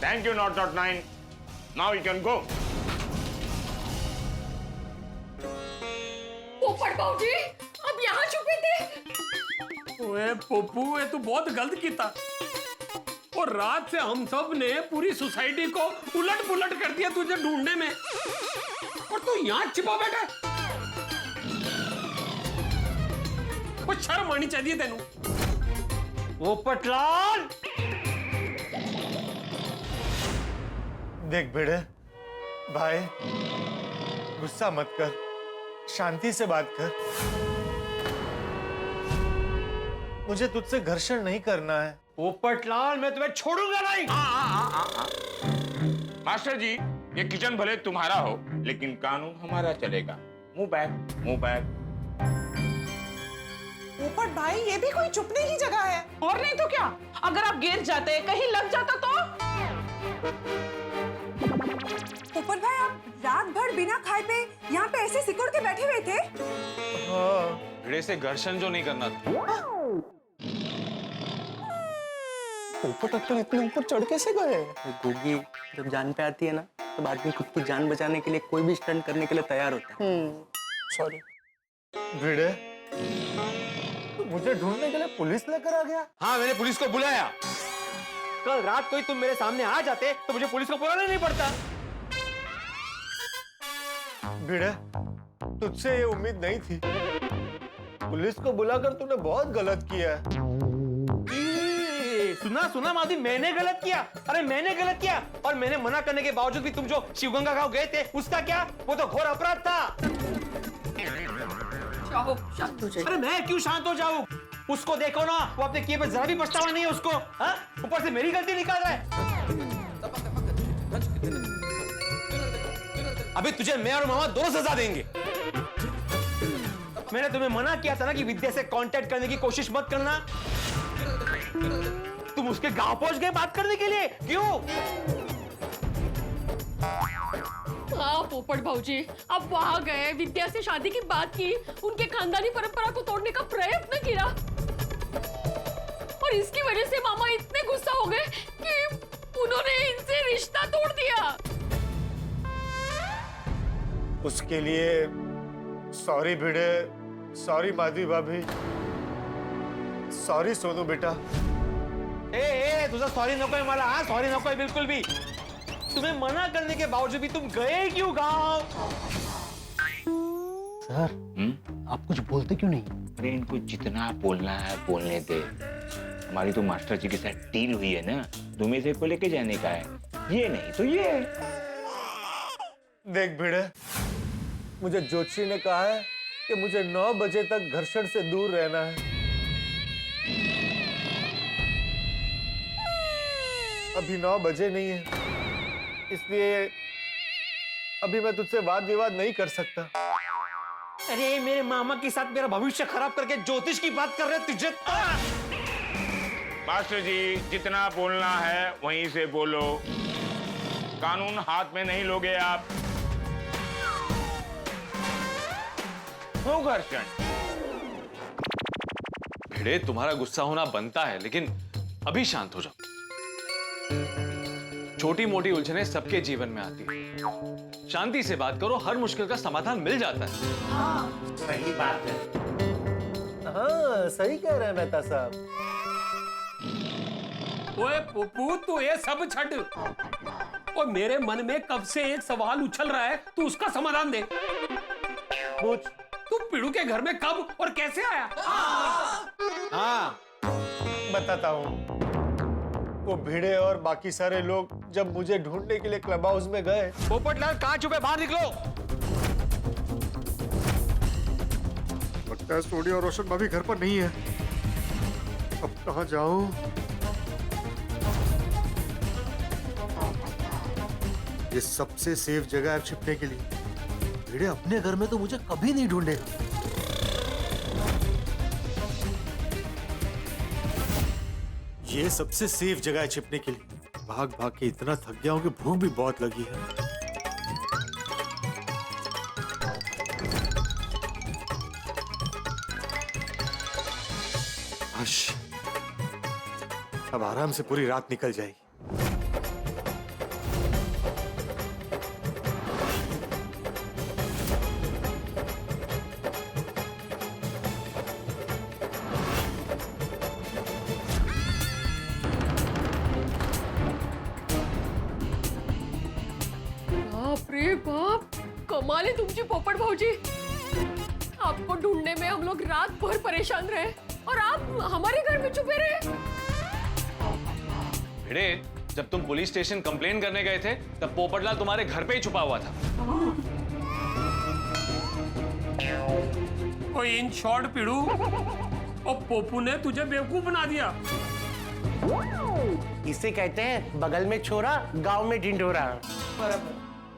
Thank you, Not 9. Now you can go. पोपट भाऊजी, अब यहाँ छुपे थे? ओए पप्पू, ये तू बहुत गलत किया। और रात से हम सब ने पूरी सोसाइटी को उलट पुलट कर दिया तुझे ढूंढने में, और तू यहाँ छिपा बैठा है। वो शर्म आनी चाहिए तेनू। पोपटलाल देख भिड़े भाई, गुस्सा मत कर, शांति से बात कर। मुझे तुझसे घर्षण नहीं करना है। पोपटलाल मैं तुम्हें छोड़ूंगा नहीं। मास्टर जी, ये किचन भले तुम्हारा हो लेकिन कानून हमारा चलेगा। मुंह बैक, मुंह बैक। पोपट भाई, ये भी कोई चुपने की जगह है। और नहीं तो क्या, अगर आप गिर जाते, कहीं लग जाता तो? पोपट भाई, आप रात भर बिना खाए पे यहाँ पे ऐसे सिकुड़ के बैठे हुए थे? हाँ। भिड़े से घर्षण जो नहीं करना था। पोपट अंकल इतने ऊपर चढ़ कैसे गए? गोगी जब जान पे आती है ना, तब आदमी खुद की जान बचाने के लिए कोई भी स्टंट करने के लिए तैयार होता है। सॉरी भिड़े, मुझे ढूंढने के लिए पुलिस लेकर आ गया। हाँ, मैंने पुलिस को बुलाया। कल रात को ही तुम मेरे सामने आ जाते तो मुझे पुलिस को बुलाना नहीं पड़ता। भिड़े, तुझसे ये उम्मीद नहीं थी। पुलिस को बुलाकर तूने बहुत गलत किया है। सुना सुना माधवी, मैंने गलत किया? अरे मैंने गलत किया, और मैंने मना करने के बावजूद भी तुम जो शिवगंगा गांव गए थे, उसका क्या? वो तो घोर अपराध था। शांत हो जाइए। अरे मैं क्यों शांत हो जाऊं? उसको देखो ना, वो अपने किए पे जरा भी पछतावा नहीं है उसको। हाँ? ऊपर से मेरी गलती निकाल रहा है। अभी तुझे मैं और मामा दोनों सजा देंगे। मैंने तुम्हें मना किया था ना कि विद्या से कांटेक्ट करने की कोशिश मत करना। तुम उसके गांव पहुंच गए बात करने के लिए, क्यों? हाँ पोपट भाऊजी, आप वहां गए, विद्या से शादी की बात की, उनके खानदानी परंपरा को तोड़ने का प्रयत्न किया, और इसकी वजह से मामा इतने गुस्सा हो गए कि उन्होंने इनसे रिश्ता तोड़ दिया। उसके लिए सॉरी भिड़े, सॉरी माधवी भाभी, सॉरी सोनू बेटा। ए तुझा सॉरी नकोय मला। हाँ, सॉरी नकोय बिल्कुल भी। तुम्हें मना करने के बावजूद भी तुम गए क्यों गांव? सर, आप कुछ बोलते क्यों नहीं? अरे इनको जितना बोलना है बोलने दे। हमारी तो मास्टर जी के साथ डील हुई है ना, तुम्हें से को लेके जाने का है, ये नहीं तो ये। देख भिड़े, मुझे ज्योतिषी ने कहा है कि मुझे 9 बजे तक घर्षण से दूर रहना है। अभी 9 बजे नहीं है, इसलिए अभी मैं तुझसे वाद विवाद नहीं कर सकता। अरे मेरे मामा के साथ मेरा भविष्य खराब करके ज्योतिष की बात कर रहे तुझे। मास्टर जी, जितना बोलना है वहीं से बोलो, कानून हाथ में नहीं लोगे आप। हो घर्षण। भिड़े, तुम्हारा गुस्सा होना बनता है, लेकिन अभी शांत हो जाओ। छोटी मोटी उलझनें सबके जीवन में आती है, शांति से बात करो, हर मुश्किल का समाधान मिल जाता है। सही बात है। हाँ, सही कह रहे हैं मेहता साहब। ओए पुप्पू, तू ये सब छट, और मेरे मन में कब से एक सवाल उछल रहा है, तू उसका समाधान दे। पूछ। तू पिड़ू के घर में कब और कैसे आया? हाँ, बताता हूँ। वो भिड़े और बाकी सारे लोग जब मुझे ढूंढने के लिए क्लब हाउस में गए। पोपटलाल कहाँ छुपे? बाहर निकलो। लगता है सोनी और रोशन भाभी घर पर नहीं है। अब कहाँ जाऊं? ये सबसे सेफ जगह है छिपने के लिए। भिड़े अपने घर में तो मुझे कभी नहीं ढूंढेगा। ये सबसे सेफ जगह है छिपने के लिए। भाग भाग के इतना थक गया हूं कि भूख भी बहुत लगी है। बस, अब आराम से पूरी रात निकल जाएगी। बाप रे बाप, कमाल आहे तुमची पोपट भाऊजी। आपको ढूंढने में हम लोग रात भर परेशान रहे और आप हमारे घर में छुपे रहे। भिड़े, जब तुम पुलिस स्टेशन कंप्लेन करने गए थे तब पोपटलाल तुम्हारे घर पे ही छुपा हुआ था। कोई इन शॉर्ट पिड़ू और पोपू ने तुझे बेवकूफ बना दिया। इसे कहते हैं बगल में छोरा गांव में ढिंढोरा।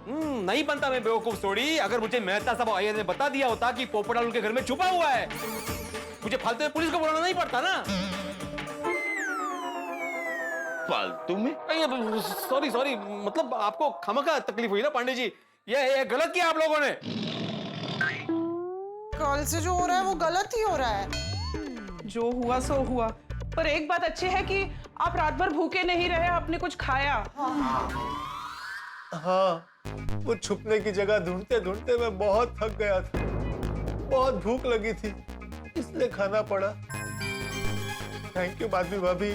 नहीं बनता मैं बेवकूफ थोड़ी। अगर मुझे मेहता साहब आईएएस ने बता दिया होता कि पोपटलाल उनके घर में छुपा हुआ है, मुझे फालतू में पुलिस को बुलाना नहीं पड़ता ना। फालतू में? सॉरी सॉरी, मतलब आपको खामखा तकलीफ हुई ना पांडे जी। ये गलत किया आप लोगों ने। कल से जो हो रहा है वो गलत ही हो रहा है। जो हुआ सो हुआ, पर एक बात अच्छी है कि आप रात भर भूखे नहीं रहे, आपने कुछ खाया। हाँ, वो छुपने की जगह ढूंढते ढूंढते मैं बहुत थक गया था। बहुत भूख लगी थी, इसलिए खाना पड़ा। थैंक यू माधवी भाभी,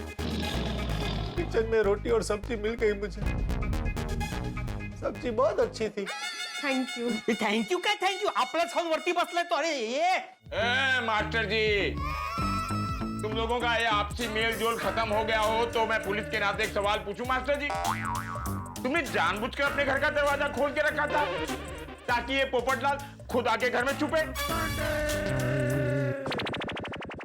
किचन में रोटी और सब्जी मिल गई मुझे। सब्जी बहुत अच्छी थी। Thank you. थैंक यू क्या थैंक यू? आपला खाऊन वरती बसलाय तो। अरे ये मास्टर जी, तुम लोगों का ये आपसी मेल जोल खत्म हो गया हो तो मैं पुलिस के नाते एक सवाल पूछूं मास्टर जी। तुमने जानबूझकर अपने घर का दरवाजा खोल के रखा था ताकि ये पोपटलाल खुद आके घर में छुपे?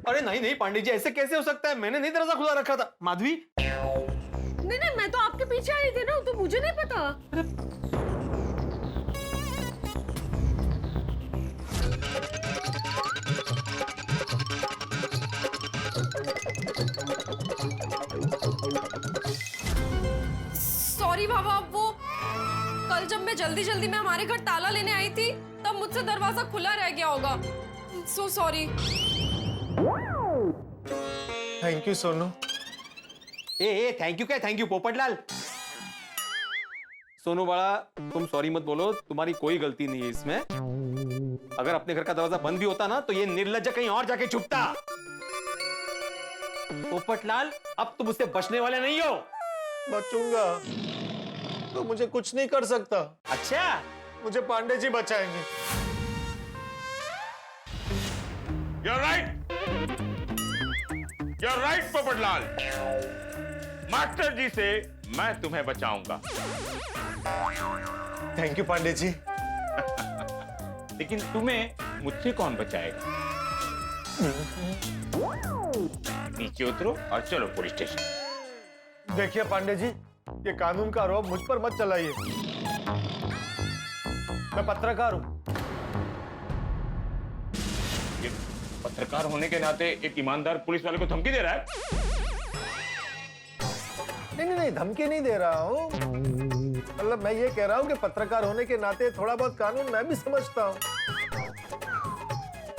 अरे नहीं नहीं पांडे जी, ऐसे कैसे हो सकता है? मैंने नहीं दरवाजा खुला रखा था। माधवी, नहीं नहीं, मैं तो आपके पीछे आई थी ना, तो मुझे नहीं पता। सॉरी बाबा, वो कल जब मैं जल्दी में हमारे घर ताला लेने आई थी तब मुझसे दरवाजा खुला रह गया होगा। So sorry. Thank you Sonu. A thank you क्या थैंक यू पोपटलाल। सोनू बाड़ा, तुम सॉरी मत बोलो, तुम्हारी कोई गलती नहीं है इसमें। अगर अपने घर का दरवाजा बंद भी होता ना तो ये निर्लज्ज कहीं और जाके छुपता। पोपटलाल, अब तुम उससे बचने वाले नहीं हो। बचूंगा तो मुझे कुछ नहीं कर सकता। अच्छा, मुझे पांडे जी बचाएंगे। You're right. You're right, Popatlal. Master ji से मैं तुम्हें बचाऊंगा। Thank you Pandey ji. लेकिन तुम्हें मुझसे कौन बचाएगा? नीचे उतरो और चलो पुलिस स्टेशन। देखिए पांडे जी, ये कानून का रौब मुझ पर मत चलाइए। मैं पत्रकार हूं। ये पत्रकार होने के नाते एक ईमानदार पुलिस वाले को धमकी दे रहा है? नहीं, धमकी नहीं दे रहा हूँ। मतलब मैं ये कह रहा हूँ कि पत्रकार होने के नाते थोड़ा बहुत कानून मैं भी समझता हूँ।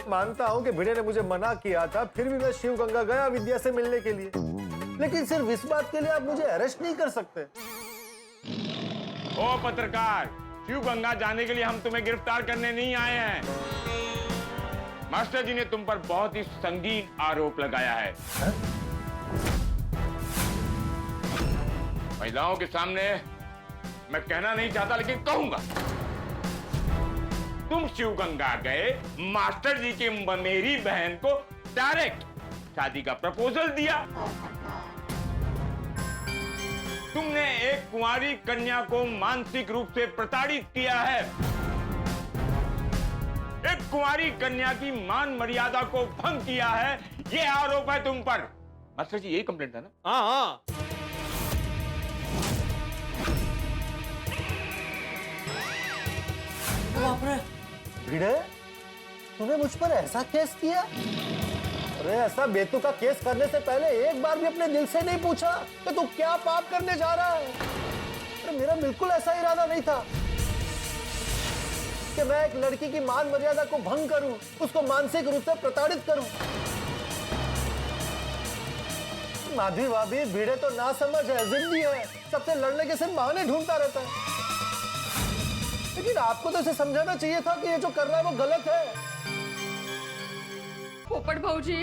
मानता हूँ कि भिड़े ने मुझे मना किया था, फिर भी मैं शिव गंगा गया विद्या से मिलने के लिए। लेकिन सिर्फ इस बात के लिए आप मुझे अरेस्ट नहीं कर सकते। ओ पत्रकार, शिव गंगा जाने के लिए हम तुम्हें गिरफ्तार करने नहीं आए हैं। मास्टर जी ने तुम पर बहुत ही संगीन आरोप लगाया है। महिलाओं के सामने मैं कहना नहीं चाहता लेकिन कहूंगा, तुम शिव गंगा गए, मास्टर जी की मेरी बहन को डायरेक्ट शादी का प्रपोजल दिया। तुमने एक कुंवारी कन्या को मानसिक रूप से प्रताड़ित किया है। एक कुंवारी कन्या की मान मर्यादा को भंग किया है, ये आरोप है तुम पर। मास्टर जी, यही कंप्लेंट था ना? हाँ हाँ। भिड़े, तूने मुझ पर ऐसा केस किया? अरे ऐसा बेतुका केस करने से पहले एक बार भी अपने दिल से नहीं पूछा कि तू क्या पाप करने जा रहा है? अरे मेरा बिल्कुल ऐसा इरादा नहीं था कि मैं एक लड़की की मान मर्यादा को भंग करूं, उसको मानसिक रूप से प्रताड़ित करूं। माधवी भाभी, भिड़े तो ना समझ है, जिद्दी है, सबसे लड़ने के सिर्फ बहाने ढूंढता रहता है। लेकिन आपको तो इसे समझाना चाहिए था कि ये जो कर रहा है वो गलत है। पोपट भाऊजी,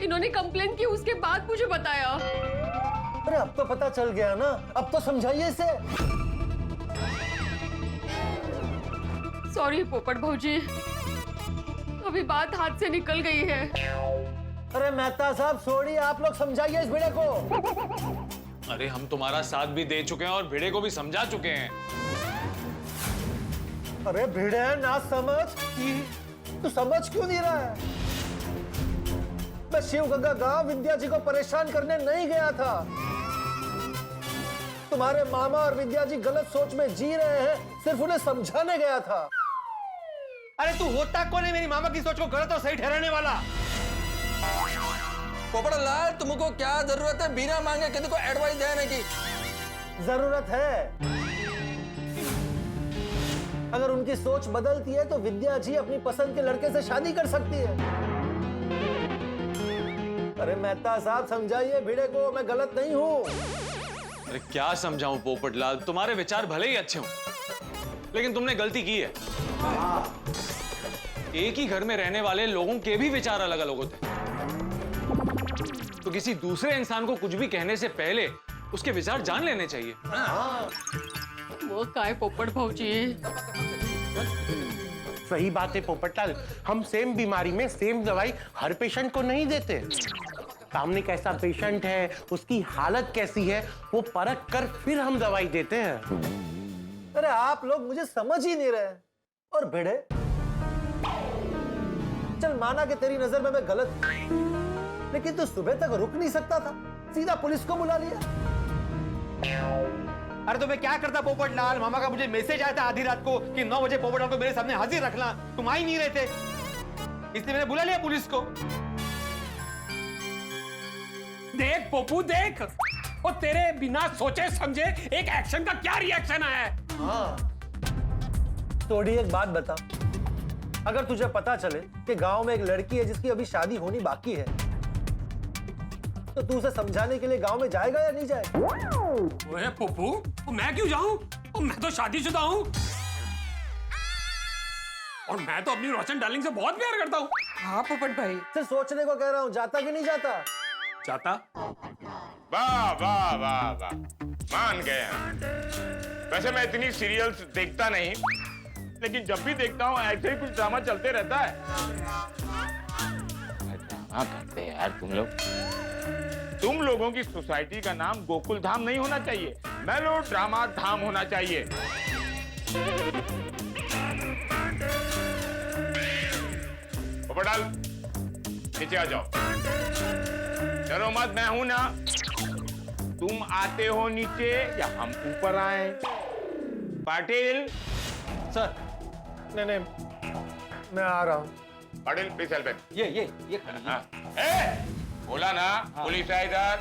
इन्होंने कंप्लेन की, उसके बाद मुझे बताया। अरे अब तो पता चल गया ना, अब तो समझाइए इसे। सॉरी पोपट भाऊजी, अभी बात हाथ से निकल गई है। अरे मेहता साहब छोड़िए, आप लोग समझाइए इस भिड़े को। अरे हम तुम्हारा साथ भी दे चुके हैं और भिड़े को भी समझा चुके हैं। अरे भिड़े ना समझ, तू समझ क्यों नहीं रहा है? मैं शिव गंगा गांव विद्या जी को परेशान करने नहीं गया था। तुम्हारे मामा और विद्या जी गलत सोच में जी रहे हैं, सिर्फ उन्हें समझाने गया था। अरे तू होता कौन है मेरी मामा की सोच को गलत और सही ठहराने वाला? पोपटलाल, तुमको क्या जरूरत है बिना मांगे किसी को एडवाइस देने की? जरूरत है। अगर उनकी सोच बदलती है तो विद्या जी अपनी पसंद के लड़के से शादी कर सकती है। अरे मेहता साहब समझाइए भिड़े को, मैं गलत नहीं हूं। अरे क्या समझाऊं पोपटलाल, तुम्हारे विचार भले ही अच्छे हों, लेकिन तुमने गलती की है। एक ही घर में रहने वाले लोगों के भी विचार अलग अलग होते हैं, तो किसी दूसरे इंसान को कुछ भी कहने से पहले उसके विचार जान लेने चाहिए। वो काय पोपट भाऊजी, सही बात है पोपटलाल, हम सेम बीमारी में सेम दवाई हर पेशेंट को नहीं देते। सामने कैसा पेशेंट है, उसकी हालत कैसी है, वो परख कर फिर हम दवाई देते हैं। अरे आप लोग मुझे समझ ही नहीं रहे। और भिड़े, चल माना कि तेरी नजर में मैं गलत, लेकिन तू सुबह तक रुक नहीं सकता था, सीधा पुलिस को बुला लिया। अरे तो मैं क्या करता पोपटलाल? मामा का मुझे मैसेज आया था आधी रात को कि 9 बजे पोपटलाल को मेरे सामने हाजिर रखना। तुम आ ही नहीं रहे थे, इसलिए मैंने बुला लिया पुलिस को। देख पोपू देख, और तेरे बिना सोचे समझे एक एक्शन का क्या रिएक्शन आया है। हाँ, थोड़ी एक बात बता, अगर तुझे पता चले कि गांव में एक लड़की है जिसकी अभी शादी होनी बाकी है, तो तू उसे समझाने के लिए गांव में जाएगा या नहीं जाएगा? ओए पोपू, मैं क्यों जाऊं? मैं तो शादीशुदा हूं, और मैं तो अपनी रोशन डार्लिंग से बहुत प्यार करता हूं। हाँ पोपट भाई, सिर्फ सोचने को कह रहा हूं, जाता कि नहीं जाता? जाता। वाह वाह वाह वाह, मान गए हम। वैसे मैं इतनी सीरियल्स देखता नहीं, लेकिन जब भी देखता हूँ ऐसे ही कुछ ड्रामा चलते रहता है। ड्रामा करते हैं यार तुम लोग। तुम लोगों की सोसाइटी का नाम गोकुल धाम नहीं होना चाहिए, मेलो ड्रामा धाम होना चाहिए। पोपटलाल नीचे आ जाओ। डरो मत, मैं हूं ना। तुम आते हो नीचे या हम ऊपर आए? पाटिल सर। नहीं, मैं आ रहा हूं। Patil please help him. ये हाँ। बोला ना पुलिस है इधर।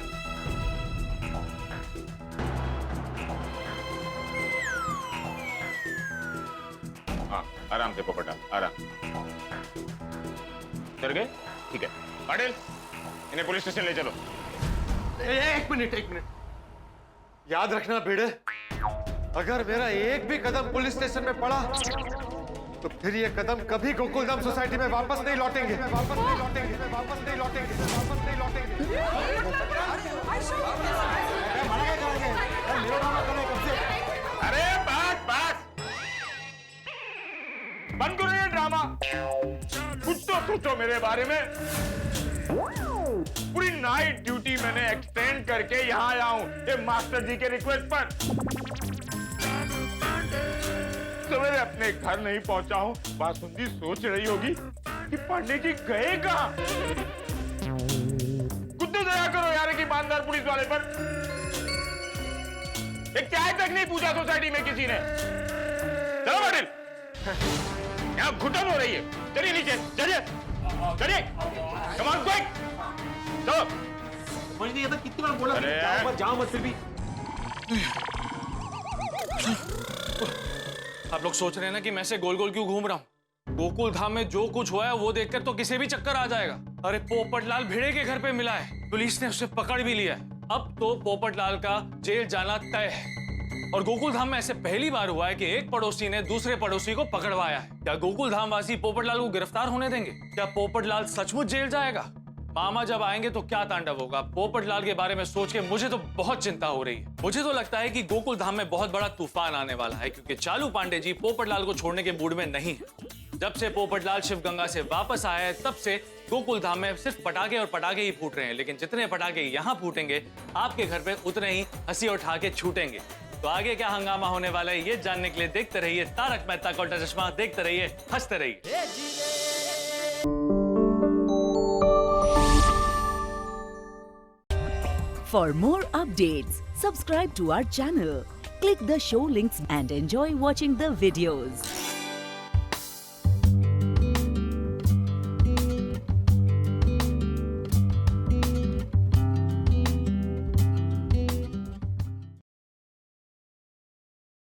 हाँ आराम से पोपटा, आराम। चल गए? ठीक है पाटिल, इन्हें पुलिस स्टेशन ले चलो। एक मिनट, याद रखना भिड़े, अगर मेरा एक भी कदम पुलिस स्टेशन में पड़ा तो फिर ये कदम कभी गोकुलधाम सोसाइटी में वापस नहीं लौटेंगे। अरे बस बंद करो ये ड्रामा। कुछ तो सोचो मेरे बारे में। पूरी नाइट ड्यूटी मैंने एक्सटेंड करके यहाँ आया हूँ ये मास्टर जी के रिक्वेस्ट पर। सवेरे अपने घर नहीं पहुंचा हूँ, बासुंदी सोच रही होगी कि पांडे जी गए कहाँ। कुछ तो दया करो यार एक ईमानदार पुलिस वाले पर। एक चाय तक नहीं पूछा सोसाइटी में किसी ने। चलो पाटिल, यहाँ घुटन हो रही है। चलिए नीचे, चलिए कम ऑन क्विक। चलो। समझ नहीं आता कितनी बार बोला जाओ मत, फिर भी। आप लोग सोच रहे हैं ना कि मैं से गोल गोल क्यों घूम रहा हूँ? गोकुल धाम में जो कुछ हुआ है वो देखकर तो किसी भी चक्कर आ जाएगा। अरे पोपटलाल भिड़े के घर पे मिला है, पुलिस ने उसे पकड़ भी लिया है। अब तो पोपटलाल का जेल जाना तय है। और गोकुल धाम में ऐसे पहली बार हुआ है कि एक पड़ोसी ने दूसरे पड़ोसी को पकड़वाया है। क्या गोकुल धाम वासी पोपटलाल को गिरफ्तार होने देंगे? क्या पोपटलाल सचमुच जेल जाएगा? मामा जब आएंगे तो क्या तांडव होगा? पोपटलाल के बारे में सोच के मुझे तो बहुत चिंता हो रही है। मुझे तो लगता है कि गोकुल धाम में बहुत बड़ा तूफान आने वाला है, क्योंकि चालू पांडे जी पोपटलाल को छोड़ने के मूड में नहीं है। जब से पोपटलाल शिवगंगा से वापस आया है तब से गोकुल धाम में सिर्फ पटाखे और पटाखे ही फूट रहे हैं, लेकिन जितने पटाखे यहाँ फूटेंगे आपके घर पे उतने ही हंसी और ठहाके छूटेंगे। तो आगे क्या हंगामा होने वाला है ये जानने के लिए देखते रहिए तारक मेहता का उल्टा चश्मा, देखते रहिए, हंसते रहिए। For more updates, subscribe to our channel, click the show links and enjoy watching the videos.